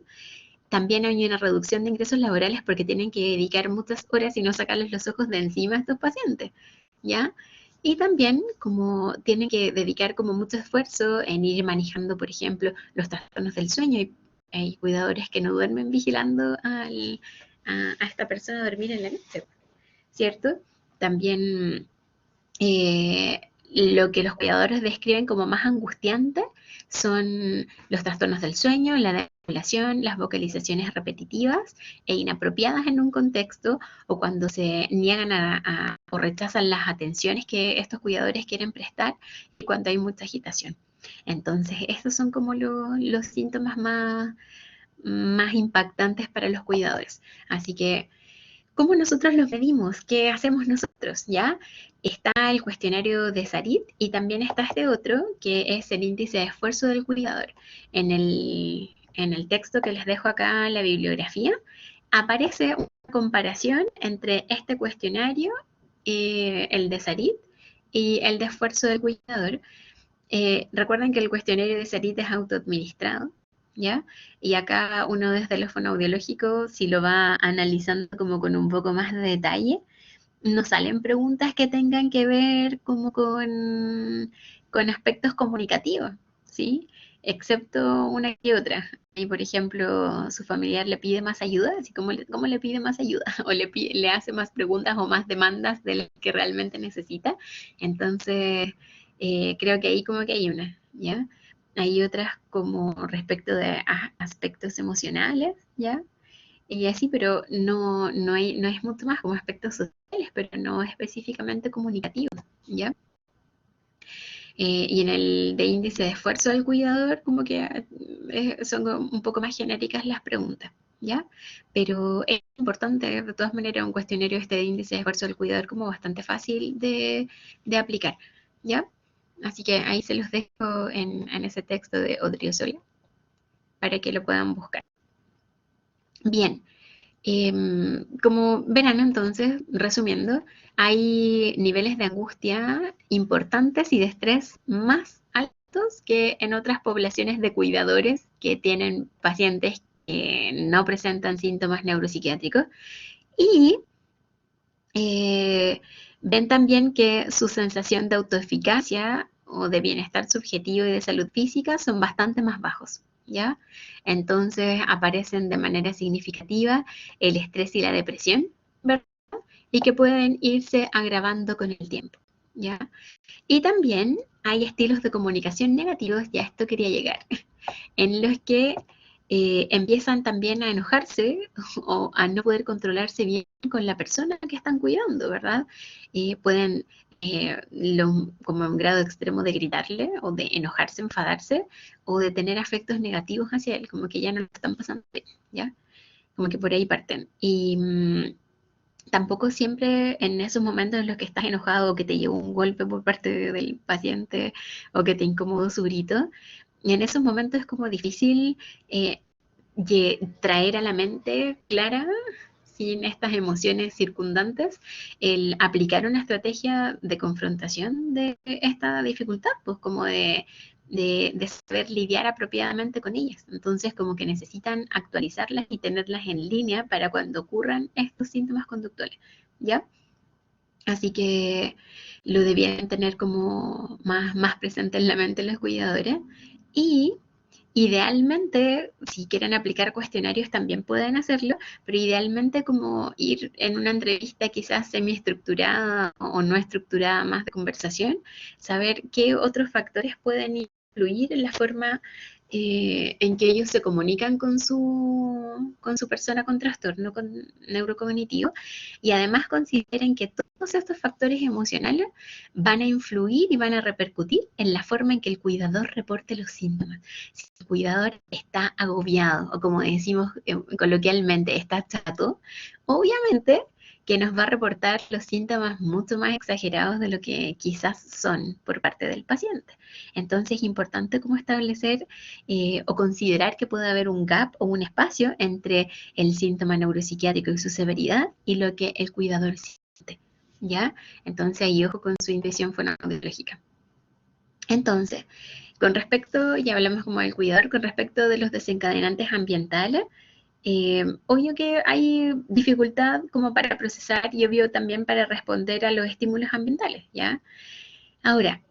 También hay una reducción de ingresos laborales porque tienen que dedicar muchas horas y no sacarles los ojos de encima a estos pacientes, ¿ya? Y también como tienen que dedicar como mucho esfuerzo en ir manejando, por ejemplo, los trastornos del sueño. Hay cuidadores que no duermen vigilando a esta persona dormir en la noche, ¿cierto? También lo que los cuidadores describen como más angustiante son los trastornos del sueño, la desregulación, las vocalizaciones repetitivas e inapropiadas en un contexto o cuando se niegan o rechazan las atenciones que estos cuidadores quieren prestar y cuando hay mucha agitación. Entonces, estos son como los síntomas más impactantes para los cuidadores. Así que ¿cómo nosotros los medimos? ¿Qué hacemos nosotros? ¿Ya? Está el cuestionario de Sarit y también está este otro, que es el índice de esfuerzo del cuidador. En el texto que les dejo acá en la bibliografía, aparece una comparación entre este cuestionario, el de Sarit, y el de esfuerzo del cuidador. Recuerden que el cuestionario de Sarit es autoadministrado, ¿ya? Y acá uno desde el fonoaudiológico, si lo va analizando como con un poco más de detalle, no salen preguntas que tengan que ver como con aspectos comunicativos, ¿sí? Excepto una que otra. Y por ejemplo, su familiar le pide más ayuda, así como ¿cómo le pide más ayuda? O le hace más preguntas o más demandas de las que realmente necesita. Entonces, creo que ahí como que hay una, ¿ya? Hay otras como respecto de aspectos emocionales, ¿ya? Y así, pero no es mucho más como aspectos sociales, pero no específicamente comunicativos, ¿ya? Y en el de índice de esfuerzo del cuidador, como que son un poco más genéricas las preguntas, ¿ya? Pero es importante, de todas maneras, un cuestionario este de índice de esfuerzo del cuidador como bastante fácil de aplicar, ¿ya? Así que ahí se los dejo en ese texto de Odriozola para que lo puedan buscar. Bien, como verán entonces, resumiendo, hay niveles de angustia importantes y de estrés más altos que en otras poblaciones de cuidadores que tienen pacientes que no presentan síntomas neuropsiquiátricos y eh, ven también que su sensación de autoeficacia o de bienestar subjetivo y de salud física son bastante más bajos, ¿ya? Entonces aparecen de manera significativa el estrés y la depresión, ¿verdad? Y que pueden irse agravando con el tiempo, ¿ya? Y también hay estilos de comunicación negativos, y a esto quería llegar, en los que empiezan también a enojarse o a no poder controlarse bien con la persona que están cuidando, ¿verdad? Pueden, como en grado extremo de gritarle o de enojarse, enfadarse o de tener afectos negativos hacia él, como que ya no lo están pasando bien, ¿ya? Como que por ahí parten. Y tampoco siempre en esos momentos en los que estás enojado o que te llegó un golpe por parte del paciente o que te incomodó su grito, y en esos momentos es como difícil eh, traer a la mente clara, sin estas emociones circundantes, el aplicar una estrategia de confrontación de esta dificultad, pues como de saber lidiar apropiadamente con ellas. Entonces, como que necesitan actualizarlas y tenerlas en línea para cuando ocurran estos síntomas conductuales, ¿ya? Así que lo debían tener como más presente en la mente los cuidadores. Y idealmente, si quieren aplicar cuestionarios también pueden hacerlo, pero idealmente como ir en una entrevista quizás semiestructurada o no estructurada, más de conversación, saber qué otros factores pueden influir en la forma en que ellos se comunican con su persona con trastorno neurocognitivo, y además consideren que todos estos factores emocionales van a influir y van a repercutir en la forma en que el cuidador reporte los síntomas. Si el cuidador está agobiado o, como decimos coloquialmente, está chato, obviamente que nos va a reportar los síntomas mucho más exagerados de lo que quizás son por parte del paciente. Entonces es importante como establecer o considerar que puede haber un gap o un espacio entre el síntoma neuropsiquiátrico y su severidad y lo que el cuidador siente, ¿ya? Entonces ahí ojo con su intuición fonoaudiológica. Entonces, con respecto, ya hablamos como del cuidador, con respecto de los desencadenantes ambientales, obvio que hay dificultad como para procesar y obvio también para responder a los estímulos ambientales, ¿ya? Ahora,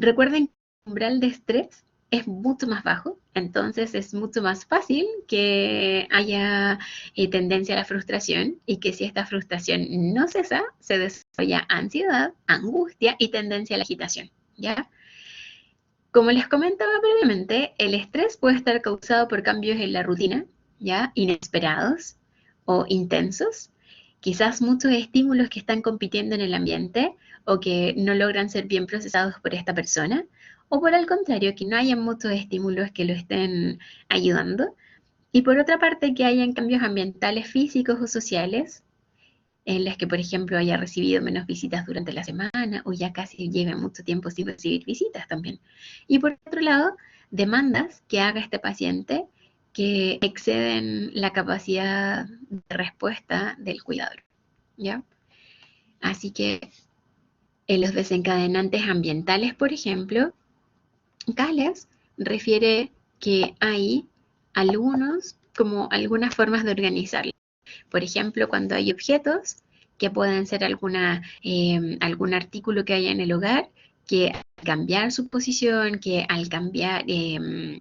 recuerden que el umbral de estrés es mucho más bajo, entonces es mucho más fácil que haya tendencia a la frustración y que si esta frustración no cesa, se desarrolla ansiedad, angustia y tendencia a la agitación, ¿ya? Como les comentaba previamente, el estrés puede estar causado por cambios en la rutina, ¿ya? Inesperados o intensos, quizás muchos estímulos que están compitiendo en el ambiente o que no logran ser bien procesados por esta persona, o por el contrario, que no haya muchos estímulos que lo estén ayudando. Y por otra parte, que hayan cambios ambientales físicos o sociales en las que, por ejemplo, haya recibido menos visitas durante la semana o ya casi lleve mucho tiempo sin recibir visitas también. Y por otro lado, demandas que haga este paciente que exceden la capacidad de respuesta del cuidador, ¿ya? Así que en los desencadenantes ambientales, por ejemplo, Gales refiere que hay algunas formas de organizarlo. Por ejemplo, cuando hay objetos que pueden ser algún artículo que haya en el hogar, que al cambiar su posición, que al cambiar eh,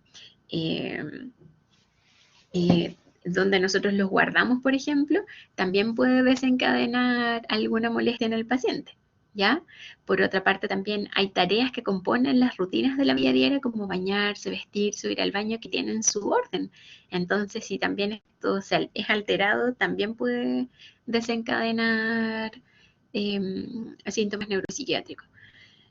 donde nosotros los guardamos, por ejemplo, también puede desencadenar alguna molestia en el paciente, ¿ya? Por otra parte, también hay tareas que componen las rutinas de la vida diaria, como bañarse, vestirse, ir al baño, que tienen su orden. Entonces, si también esto es alterado, también puede desencadenar síntomas neuropsiquiátricos.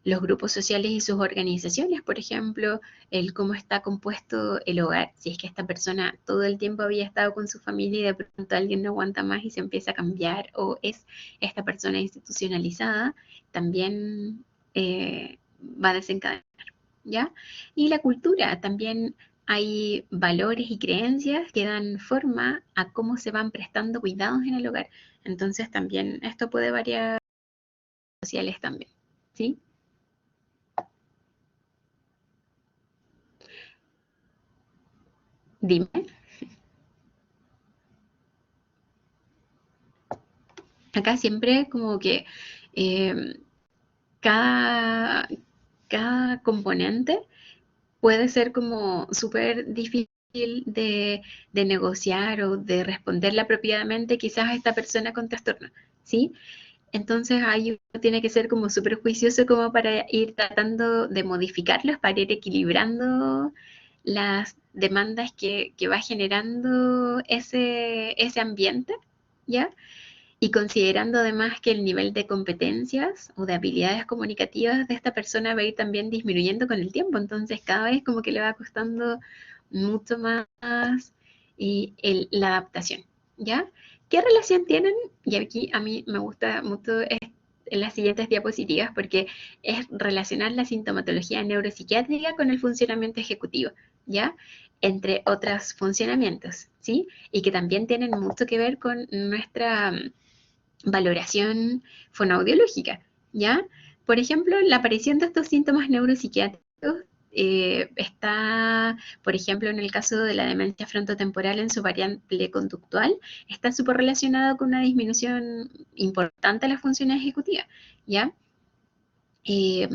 Los grupos sociales y sus organizaciones, por ejemplo, el cómo está compuesto el hogar, si es que esta persona todo el tiempo había estado con su familia y de pronto alguien no aguanta más y se empieza a cambiar, o es esta persona institucionalizada, también va a desencadenar, ¿ya? Y la cultura, también hay valores y creencias que dan forma a cómo se van prestando cuidados en el hogar. Entonces también esto puede variar sociales también, ¿sí? Dime. Acá siempre como que eh, cada, cada componente puede ser como súper difícil de negociar o de responderle apropiadamente quizás a esta persona con trastorno, ¿sí? Entonces ahí uno tiene que ser como súper juicioso como para ir tratando de modificarlos, para ir equilibrando las demandas que va generando ese ambiente, ¿ya? Y considerando además que el nivel de competencias o de habilidades comunicativas de esta persona va a ir también disminuyendo con el tiempo, entonces cada vez como que le va costando mucho más la adaptación, ¿ya? ¿Qué relación tienen? Y aquí a mí me gusta mucho en las siguientes diapositivas porque es relacionar la sintomatología neuropsiquiátrica con el funcionamiento ejecutivo, ¿ya? Entre otros funcionamientos, ¿sí? Y que también tienen mucho que ver con nuestra valoración fonoaudiológica, ¿ya? Por ejemplo, la aparición de estos síntomas neuropsiquiátricos está, por ejemplo, en el caso de la demencia frontotemporal en su variable conductual, está súper relacionado con una disminución importante de las funciones ejecutivas, ¿ya? Eh,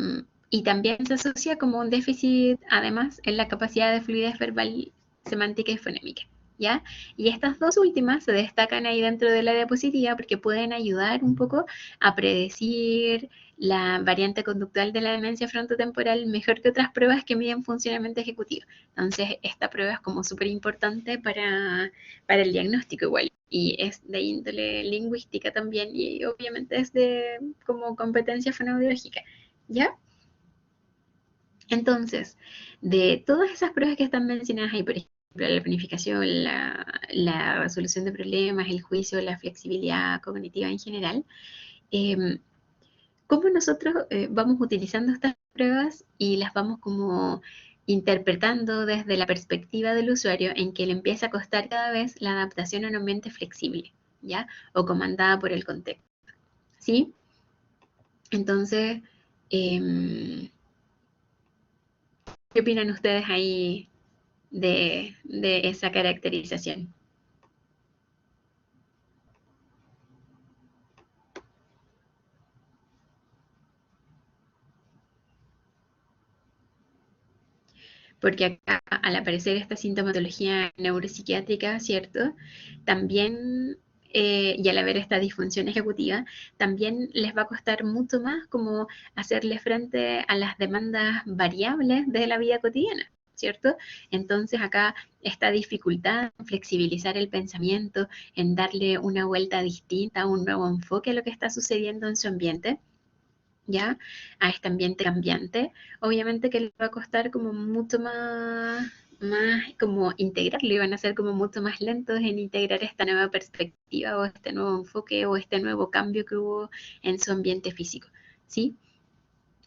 y también se asocia como un déficit, además, en la capacidad de fluidez verbal, semántica y fonémica, ¿ya? Y estas dos últimas se destacan ahí dentro de la diapositiva porque pueden ayudar un poco a predecir la variante conductual de la demencia frontotemporal mejor que otras pruebas que miden funcionamiento ejecutivo. Entonces, esta prueba es como súper importante para el diagnóstico igual. Y es de índole lingüística también y obviamente es de como competencia fonoaudiológica. ¿Ya? Entonces, de todas esas pruebas que están mencionadas ahí, por ejemplo, la planificación, la resolución de problemas, el juicio, la flexibilidad cognitiva en general, eh, ¿cómo nosotros vamos utilizando estas pruebas y las vamos como interpretando desde la perspectiva del usuario en que le empieza a costar cada vez la adaptación a un ambiente flexible, ¿ya? O comandada por el contexto, ¿sí? Entonces, eh, ¿qué opinan ustedes ahí de esa caracterización? Porque acá, al aparecer esta sintomatología neuropsiquiátrica, ¿cierto? También, y al haber esta disfunción ejecutiva, también les va a costar mucho más como hacerle frente a las demandas variables de la vida cotidiana, ¿cierto? Entonces acá esta dificultad en flexibilizar el pensamiento, en darle una vuelta distinta, un nuevo enfoque a lo que está sucediendo en su ambiente, ¿ya? A este ambiente cambiante, obviamente que le va a costar como mucho más como integrarlo y van a ser como mucho más lentos en integrar esta nueva perspectiva o este nuevo enfoque o este nuevo cambio que hubo en su ambiente físico, ¿sí?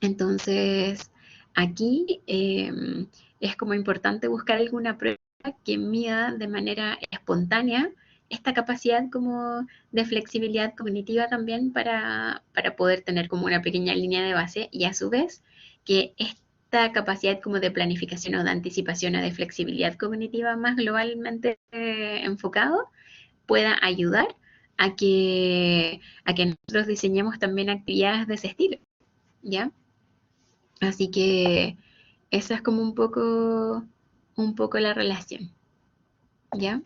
Entonces, aquí es como importante buscar alguna prueba que mida de manera espontánea esta capacidad como de flexibilidad cognitiva también para poder tener como una pequeña línea de base y a su vez que esta capacidad como de planificación o de anticipación o de flexibilidad cognitiva más globalmente enfocado pueda ayudar a que nosotros diseñemos también actividades de ese estilo, ¿ya? Así que esa es como un poco la relación, ¿ya?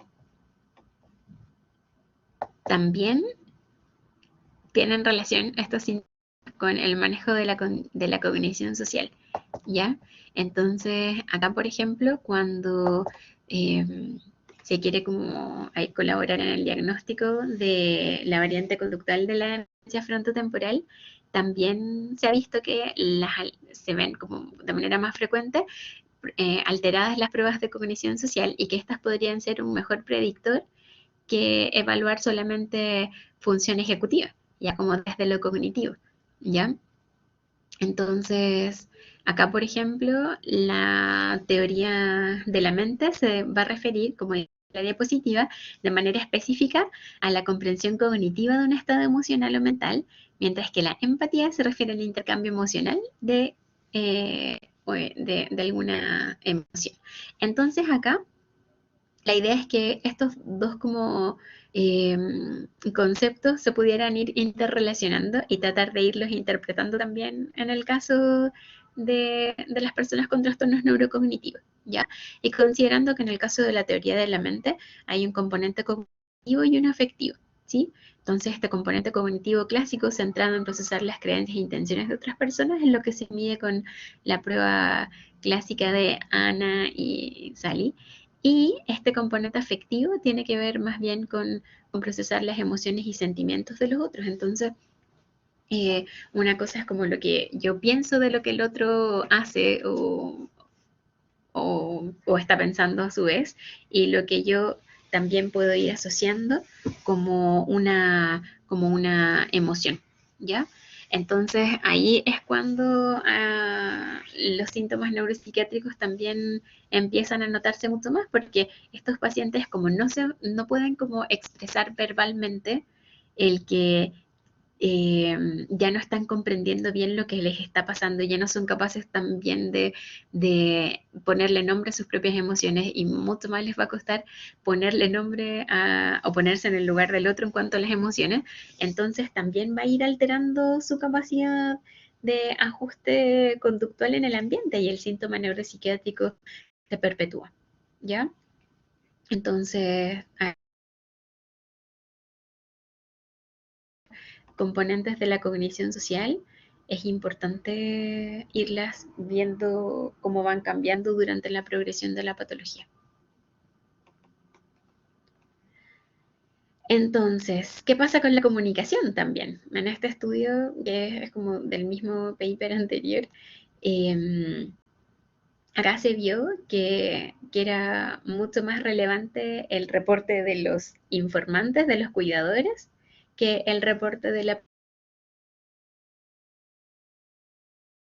También tienen relación estos síntomas con el manejo de la cognición social, ¿ya? Entonces, acá, por ejemplo, cuando eh, se quiere como colaborar en el diagnóstico de la variante conductual de la demencia frontotemporal, también se ha visto que se ven como de manera más frecuente alteradas las pruebas de cognición social y que estas podrían ser un mejor predictor que evaluar solamente función ejecutiva, ya como desde lo cognitivo, ¿ya? Entonces, acá, por ejemplo, la teoría de la mente se va a referir, como en la diapositiva, de manera específica a la comprensión cognitiva de un estado emocional o mental, mientras que la empatía se refiere al intercambio emocional de alguna emoción. Entonces, acá la idea es que estos dos como eh, conceptos se pudieran ir interrelacionando y tratar de irlos interpretando también en el caso de las personas con trastornos neurocognitivos, ¿ya? Y considerando que en el caso de la teoría de la mente hay un componente cognitivo y uno afectivo, ¿sí? Entonces, este componente cognitivo clásico centrado en procesar las creencias e intenciones de otras personas es lo que se mide con la prueba clásica de Ana y Sally. Y este componente afectivo tiene que ver más bien con procesar las emociones y sentimientos de los otros. Entonces, una cosa es como lo que yo pienso de lo que el otro hace o está pensando a su vez, y lo que yo también puedo ir asociando como una emoción, ¿ya? Entonces ahí es cuando los síntomas neuropsiquiátricos también empiezan a notarse mucho más, porque estos pacientes como no pueden como expresar verbalmente el que ya no están comprendiendo bien lo que les está pasando, ya no son capaces también de ponerle nombre a sus propias emociones, y mucho más les va a costar ponerle nombre o ponerse en el lugar del otro en cuanto a las emociones. Entonces también va a ir alterando su capacidad de ajuste conductual en el ambiente, y el síntoma neuropsiquiátrico se perpetúa, ¿ya? Entonces, componentes de la cognición social, es importante irlas viendo cómo van cambiando durante la progresión de la patología. Entonces, ¿qué pasa con la comunicación también? En este estudio, que es como del mismo paper anterior, eh, acá se vio que era mucho más relevante el reporte de los informantes, de los cuidadores, que el reporte de la.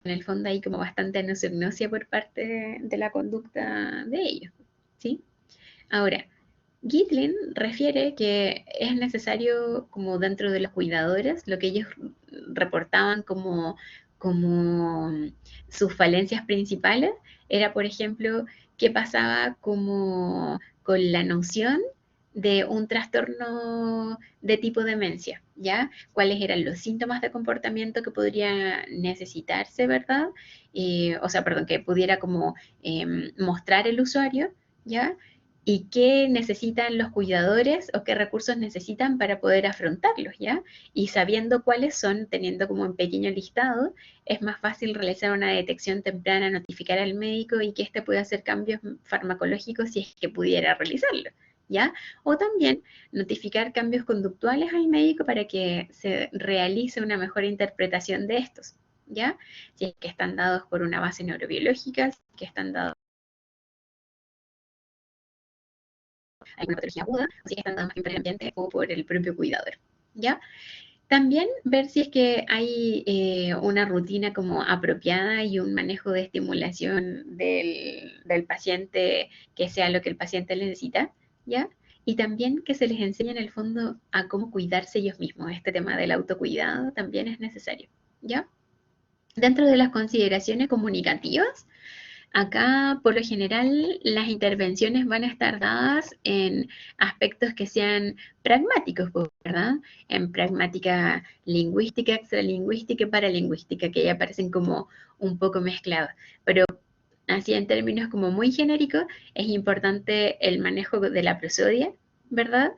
En el fondo hay como bastante anosognosia por parte de la conducta de ellos, ¿sí? Ahora, Gitlin refiere que es necesario, como dentro de los cuidadores, lo que ellos reportaban como sus falencias principales, era, por ejemplo, qué pasaba como con la noción de un trastorno de tipo demencia, ¿ya? Cuáles eran los síntomas de comportamiento que podría necesitarse, ¿verdad? O sea, perdón, que pudiera como mostrar el usuario, ¿ya? Y qué necesitan los cuidadores o qué recursos necesitan para poder afrontarlos, ¿ya? Y sabiendo cuáles son, teniendo como un pequeño listado, es más fácil realizar una detección temprana, notificar al médico y que éste pueda hacer cambios farmacológicos si es que pudiera realizarlo, ¿ya? O también notificar cambios conductuales al médico para que se realice una mejor interpretación de estos, ¿ya? Si es que están dados por una base neurobiológica, si es que están dados alguna patología aguda, o si es que están dados más bien por el ambiente o por el propio cuidador, ¿ya? También ver si es que hay una rutina como apropiada y un manejo de estimulación del paciente que sea lo que el paciente necesita, ¿ya? Y también que se les enseñe en el fondo a cómo cuidarse ellos mismos. Este tema del autocuidado también es necesario, ¿ya? Dentro de las consideraciones comunicativas, acá, por lo general, las intervenciones van a estar dadas en aspectos que sean pragmáticos, pues, ¿verdad? En pragmática lingüística, extralingüística y paralingüística, que ya parecen como un poco mezclados. Pero así en términos como muy genéricos, es importante el manejo de la prosodia, ¿verdad?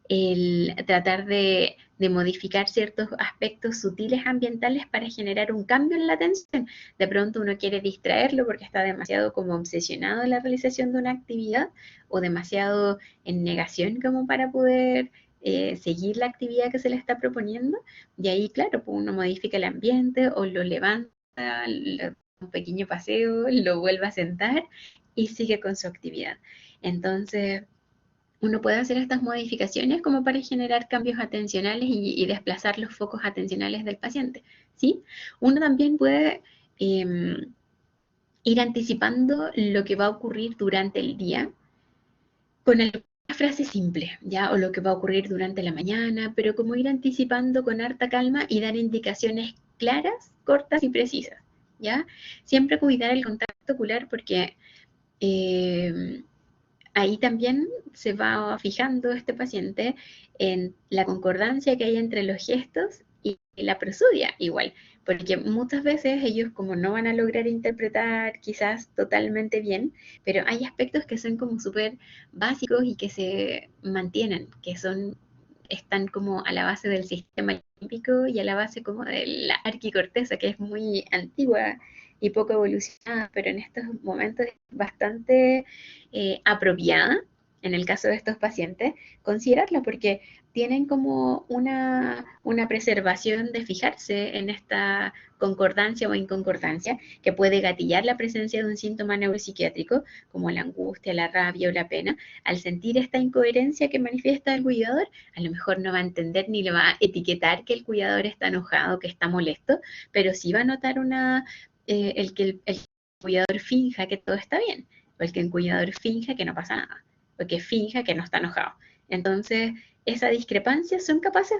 El tratar de modificar ciertos aspectos sutiles ambientales para generar un cambio en la atención. De pronto uno quiere distraerlo porque está demasiado como obsesionado en la realización de una actividad o demasiado en negación como para poder seguir la actividad que se le está proponiendo. Y ahí, claro, pues uno modifica el ambiente o lo levanta, un pequeño paseo, lo vuelve a sentar y sigue con su actividad. Entonces, uno puede hacer estas modificaciones como para generar cambios atencionales y desplazar los focos atencionales del paciente, ¿sí? Uno también puede ir anticipando lo que va a ocurrir durante el día con alguna frase simple, ¿ya? O lo que va a ocurrir durante la mañana, pero como ir anticipando con harta calma y dar indicaciones claras, cortas y precisas, ¿ya? Siempre cuidar el contacto ocular porque eh, ahí también se va fijando este paciente en la concordancia que hay entre los gestos y la prosodia igual, porque muchas veces ellos como no van a lograr interpretar quizás totalmente bien, pero hay aspectos que son como súper básicos y que se mantienen, están como a la base del sistema límbico y a la base como de la arquicorteza, que es muy antigua y poco evolucionada, pero en estos momentos es bastante apropiada, en el caso de estos pacientes, considerarla porque tienen como una preservación de fijarse en esta concordancia o inconcordancia que puede gatillar la presencia de un síntoma neuropsiquiátrico como la angustia, la rabia o la pena. Al sentir esta incoherencia que manifiesta el cuidador, a lo mejor no va a entender ni le va a etiquetar que el cuidador está enojado, que está molesto, pero sí va a notar el cuidador finja que todo está bien, o el que el cuidador finja que no pasa nada, o que finja que no está enojado. Entonces, esa discrepancia son capaces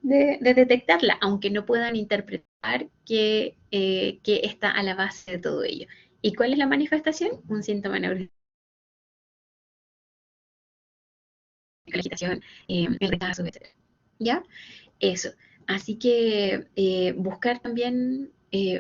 de detectarla, aunque no puedan interpretar que está a la base de todo ello. ¿Y cuál es la manifestación? Un síntoma neurológico, la agitación, el rechazo, etc. ¿Ya? Eso. Así que buscar también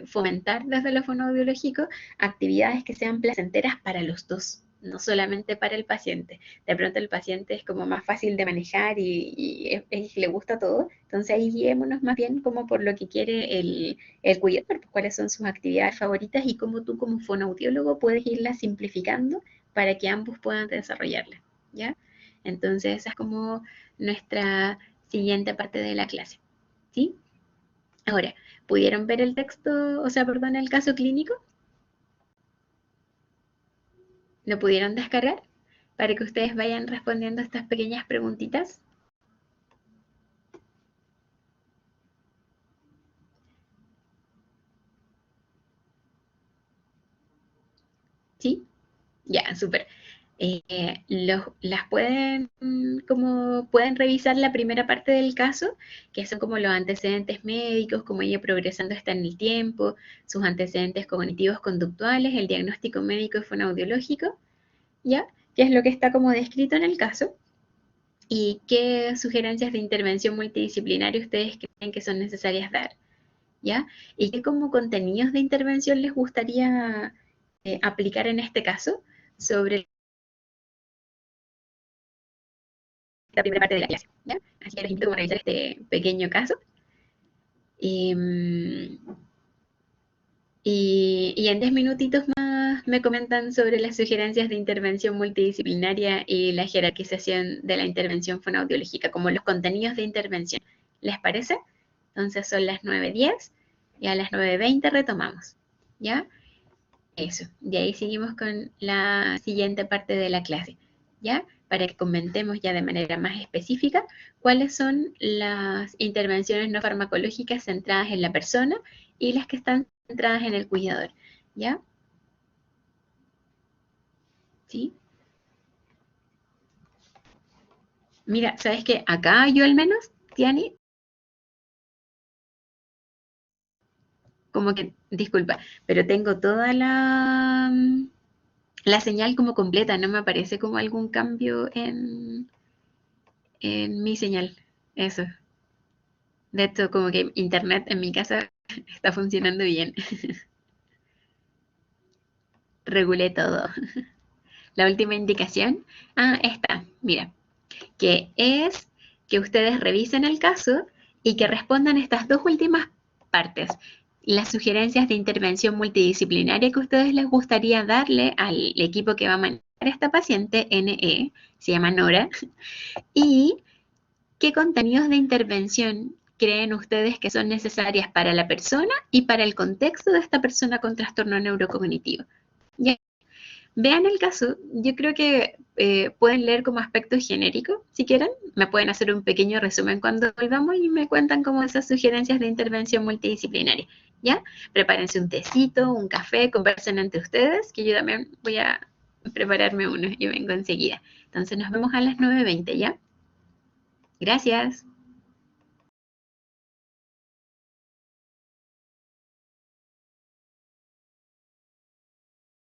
fomentar desde lo fonoaudiológico actividades que sean placenteras para los dos, no solamente para el paciente. De pronto el paciente es como más fácil de manejar le gusta todo, entonces ahí guiémonos más bien como por lo que quiere el cuidador, cuáles son sus actividades favoritas y cómo tú como fonoaudiólogo puedes irlas simplificando para que ambos puedan desarrollarlas, ¿ya? Entonces esa es como nuestra siguiente parte de la clase, ¿sí? Ahora, ¿pudieron ver el texto, o sea, perdón, el caso clínico? ¿Lo pudieron descargar? Para que ustedes vayan respondiendo estas pequeñas preguntitas. ¿Sí? Ya, súper. Las pueden, como pueden revisar la primera parte del caso, que son como los antecedentes médicos, cómo ella progresando está en el tiempo, sus antecedentes cognitivos conductuales, el diagnóstico médico y fonoaudiológico, ¿ya? Que es lo que está como descrito en el caso. ¿Y qué sugerencias de intervención multidisciplinaria ustedes creen que son necesarias dar? ¿Ya? ¿Y qué como contenidos de intervención les gustaría aplicar en este caso sobre la primera parte de la clase? ¿Ya? Así que les invito a revisar este pequeño caso. Y, y en 10 minutitos más me comentan sobre las sugerencias de intervención multidisciplinaria y la jerarquización de la intervención fonoaudiológica, como los contenidos de intervención. ¿Les parece? Entonces son las 9:10 y a las 9:20 retomamos. ¿Ya? Eso. De ahí seguimos con la siguiente parte de la clase. ¿Ya? Para que comentemos ya de manera más específica cuáles son las intervenciones no farmacológicas centradas en la persona y las que están centradas en el cuidador. ¿Ya? ¿Sí? Mira, ¿sabes qué? Acá yo al menos, Tiani, como que, disculpa, pero tengo toda la señal como completa, no me aparece como algún cambio en mi señal. Eso. De hecho, como que internet en mi casa está funcionando bien. Regulé todo. La última indicación, esta, mira, que es que ustedes revisen el caso y que respondan estas dos últimas partes. Las sugerencias de intervención multidisciplinaria que ustedes les gustaría darle al equipo que va a manejar a esta paciente, NE, se llama Nora, y qué contenidos de intervención creen ustedes que son necesarias para la persona y para el contexto de esta persona con trastorno neurocognitivo. Ya. Vean el caso, yo creo que pueden leer como aspectos genéricos, si quieren, me pueden hacer un pequeño resumen cuando volvamos y me cuentan como esas sugerencias de intervención multidisciplinaria, ¿ya? Prepárense un tecito, un café, conversen entre ustedes, que yo también voy a prepararme uno y vengo enseguida. Entonces nos vemos a las 9:20, ¿ya? Gracias.